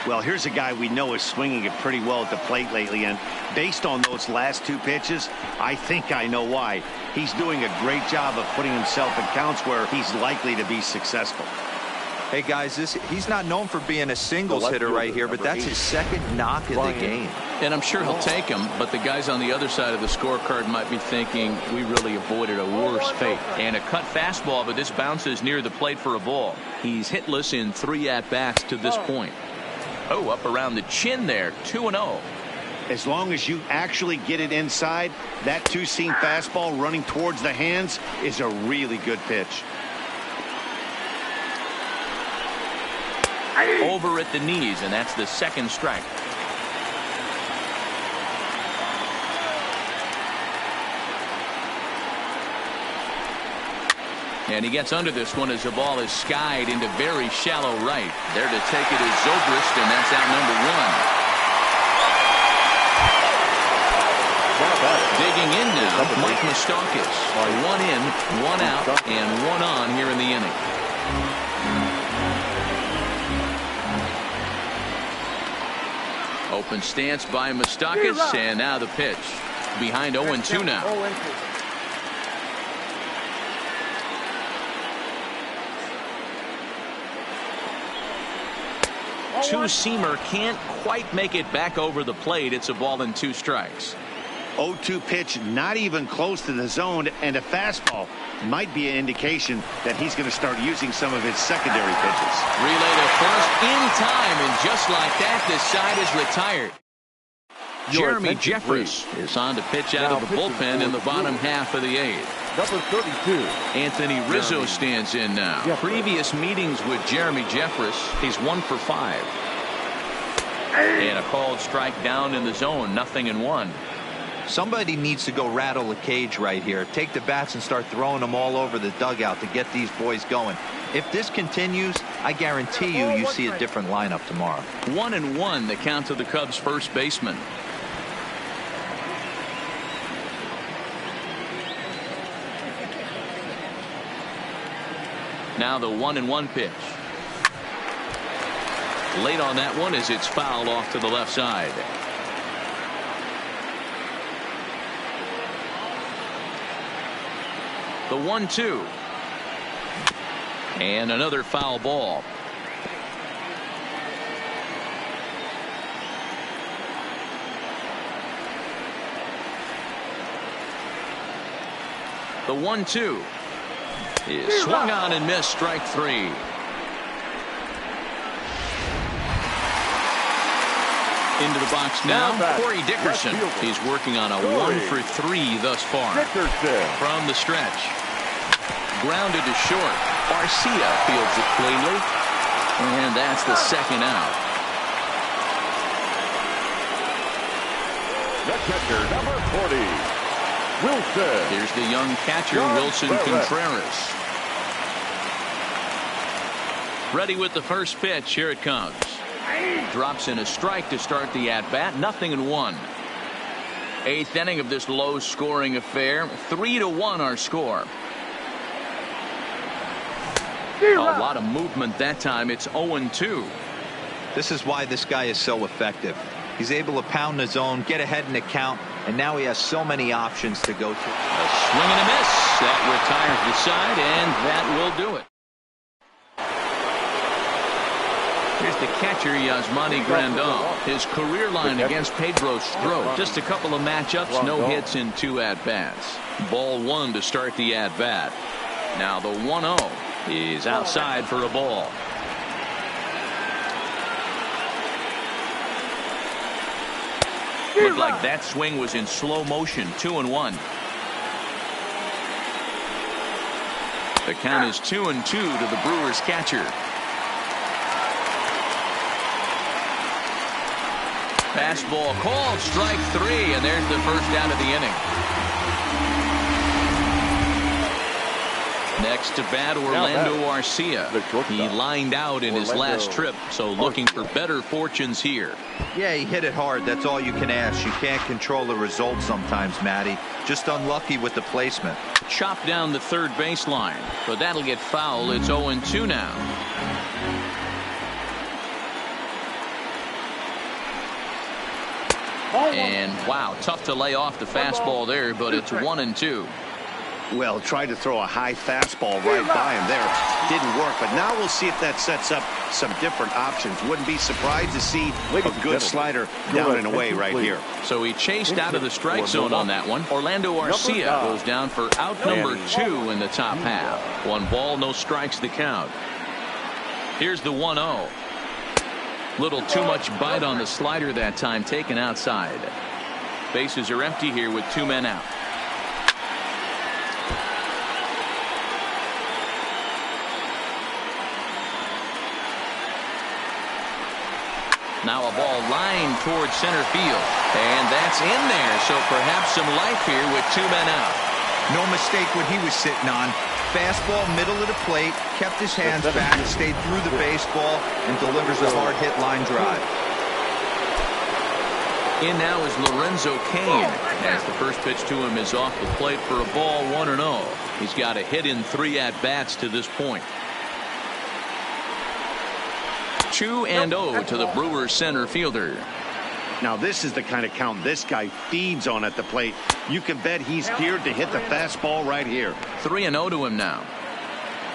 Well, here's a guy we know is swinging it pretty well at the plate lately, and based on those last 2 pitches, I think I know why. He's doing a great job of putting himself in counts where he's likely to be successful. Hey, guys, he's not known for being a singles hitter right here, but that's his second knock of the game. And I'm sure he'll take him, but the guys on the other side of the scorecard might be thinking we really avoided a worse fate. And a cut fastball, but this bounces near the plate for a ball. He's hitless in 3 at-bats to this point. Oh, up around the chin there, 2-0. As long as you actually get it inside, that 2-seam fastball running towards the hands is a really good pitch. Over at the knees, and that's the second strike. And he gets under this one as the ball is skied into very shallow right. There to take it is Zobrist, and that's out number 1. Digging in now, Mike Moustakas. 1 in, 1 out, and 1 on here in the inning. Open stance by Moustakas, and now the pitch. Behind 0-2 now. Two-seamer can't quite make it back over the plate. It's a ball and 2 strikes. 0-2 pitch, not even close to the zone, and a fastball might be an indication that he's going to start using some of his secondary pitches. Relay to first in time, and just like that, this side is retired. Jeremy Jeffress is on to pitch out of the bullpen in the bottom half of the 8th. Number 32. Anthony Rizzo stands in now. Previous meetings with Jeremy Jeffress, he's 1 for 5. And a called strike down in the zone, 0-1. Somebody needs to go rattle the cage right here. Take the bats and start throwing them all over the dugout to get these boys going. If this continues, I guarantee you see a different lineup tomorrow. 1-1 the count to the Cubs first baseman. Now the 1-1 pitch. Late on that one as it's fouled off to the left side. The 1-2. And another foul ball. The 1-2 is swung on and missed, strike 3. Into the box now, Corey Dickerson. He's working on a 1 for 3 thus far. From the stretch. Grounded to short. Garcia fields it cleanly. And that's the second out. The catcher, number 40, Wilson. Here's the young catcher, Wilson Contreras. Ready with the first pitch. Here it comes. Drops in a strike to start the at-bat. 0-1. Eighth inning of this low-scoring affair. 3-1 our score. A lot of movement that time. It's 0-2. This is why this guy is so effective. He's able to pound the zone, get ahead in the count, and now he has so many options to go to. A swing and a miss. That retires the side, and that will do it. Here's the catcher, Yasmani Grandal. His career line against Pedro Strop. Just a couple of matchups, no hits in 2 at-bats. Ball 1 to start the at-bat. Now the 1-0 is outside for a ball. Looked like that swing was in slow motion. 2-1. The count is 2-2 to the Brewers catcher. Fastball called, strike 3, and there's the first out of the inning. Next to bat, Orlando Arcia. He lined out in his last trip, so looking for better fortunes here. Yeah, he hit it hard. That's all you can ask. You can't control the result sometimes, Matty. Just unlucky with the placement. Chopped down the third baseline, but that'll get foul. It's 0-2 now. And wow, tough to lay off the fastball there, but it's 1-2. Well, tried to throw a high fastball right by him there. Didn't work, but now we'll see if that sets up some different options. Wouldn't be surprised to see a good slider down and away right here. So he chased out of the strike zone on that one. Orlando Arcia goes down for out number 2 in the top half. 1 ball, no strikes the count. Here's the 1-0. Little too much bite on the slider that time, taken outside. Bases are empty here with 2 men out. Now a ball lined towards center field, and that's in there, so perhaps some life here with 2 men out. No mistake what he was sitting on. Fastball middle of the plate, kept his hands back, stayed through the baseball, and delivers a hard hit line drive. In now is Lorenzo Kane, as the first pitch to him is off the plate for a ball, 1-0. He's got a hit in 3 at-bats to this point. 2-0 to the Brewers center fielder. Now this is the kind of count this guy feeds on at the plate. You can bet he's geared to hit the fastball right here. 3-0 to him now.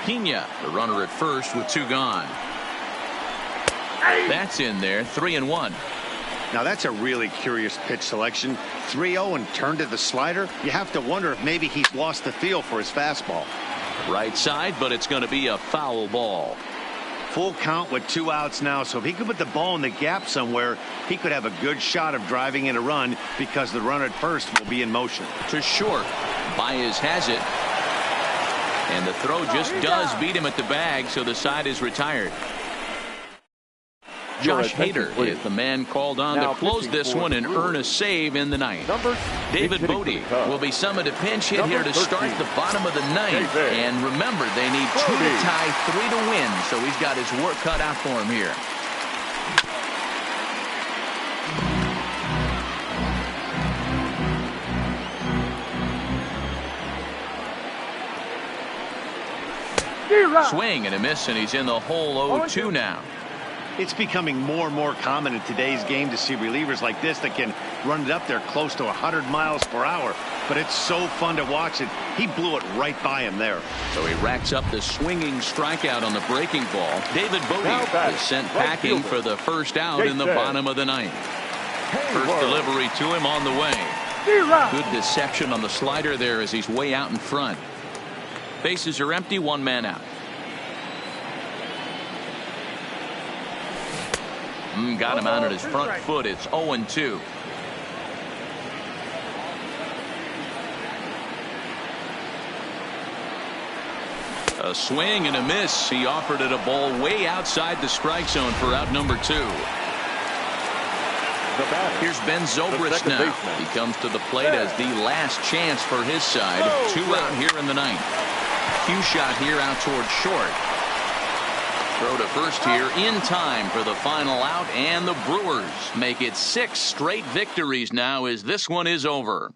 Pena, the runner at first with 2 gone. That's in there, 3-1. Now that's a really curious pitch selection. 3-0 and turned to the slider. You have to wonder if maybe he's lost the feel for his fastball. Right side, but it's going to be a foul ball. Full count with 2 outs now, so if he could put the ball in the gap somewhere, he could have a good shot of driving in a run because the runner at first will be in motion. To short. Baez has it. And the throw just does beat him at the bag, so the side is retired. Josh Hader is the man called on to close this one and earn a save in the ninth. David Bodie will be summoned a pinch hit here to start the bottom of the ninth. And remember, they need 2 to tie, 3 to win, so he's got his work cut out for him here. Swing and a miss, and he's in the hole 0-2 now. It's becoming more and more common in today's game to see relievers like this that can run it up there close to 100 miles per hour. But it's so fun to watch it. He blew it right by him there. So he racks up the swinging strikeout on the breaking ball. David Bodie is sent packing for the first out in the bottom of the ninth. First delivery to him on the way. Good deception on the slider there as he's way out in front. Bases are empty, 1 man out. Got him out at his front foot. It's 0-2. A swing and a miss. He offered it a ball way outside the strike zone for out number 2. Here's Ben Zobrist now. He comes to the plate as the last chance for his side. 2 out here in the ninth. Cue shot here out towards short. Throw to first here in time for the final out, and the Brewers make it 6 straight victories now as this one is over.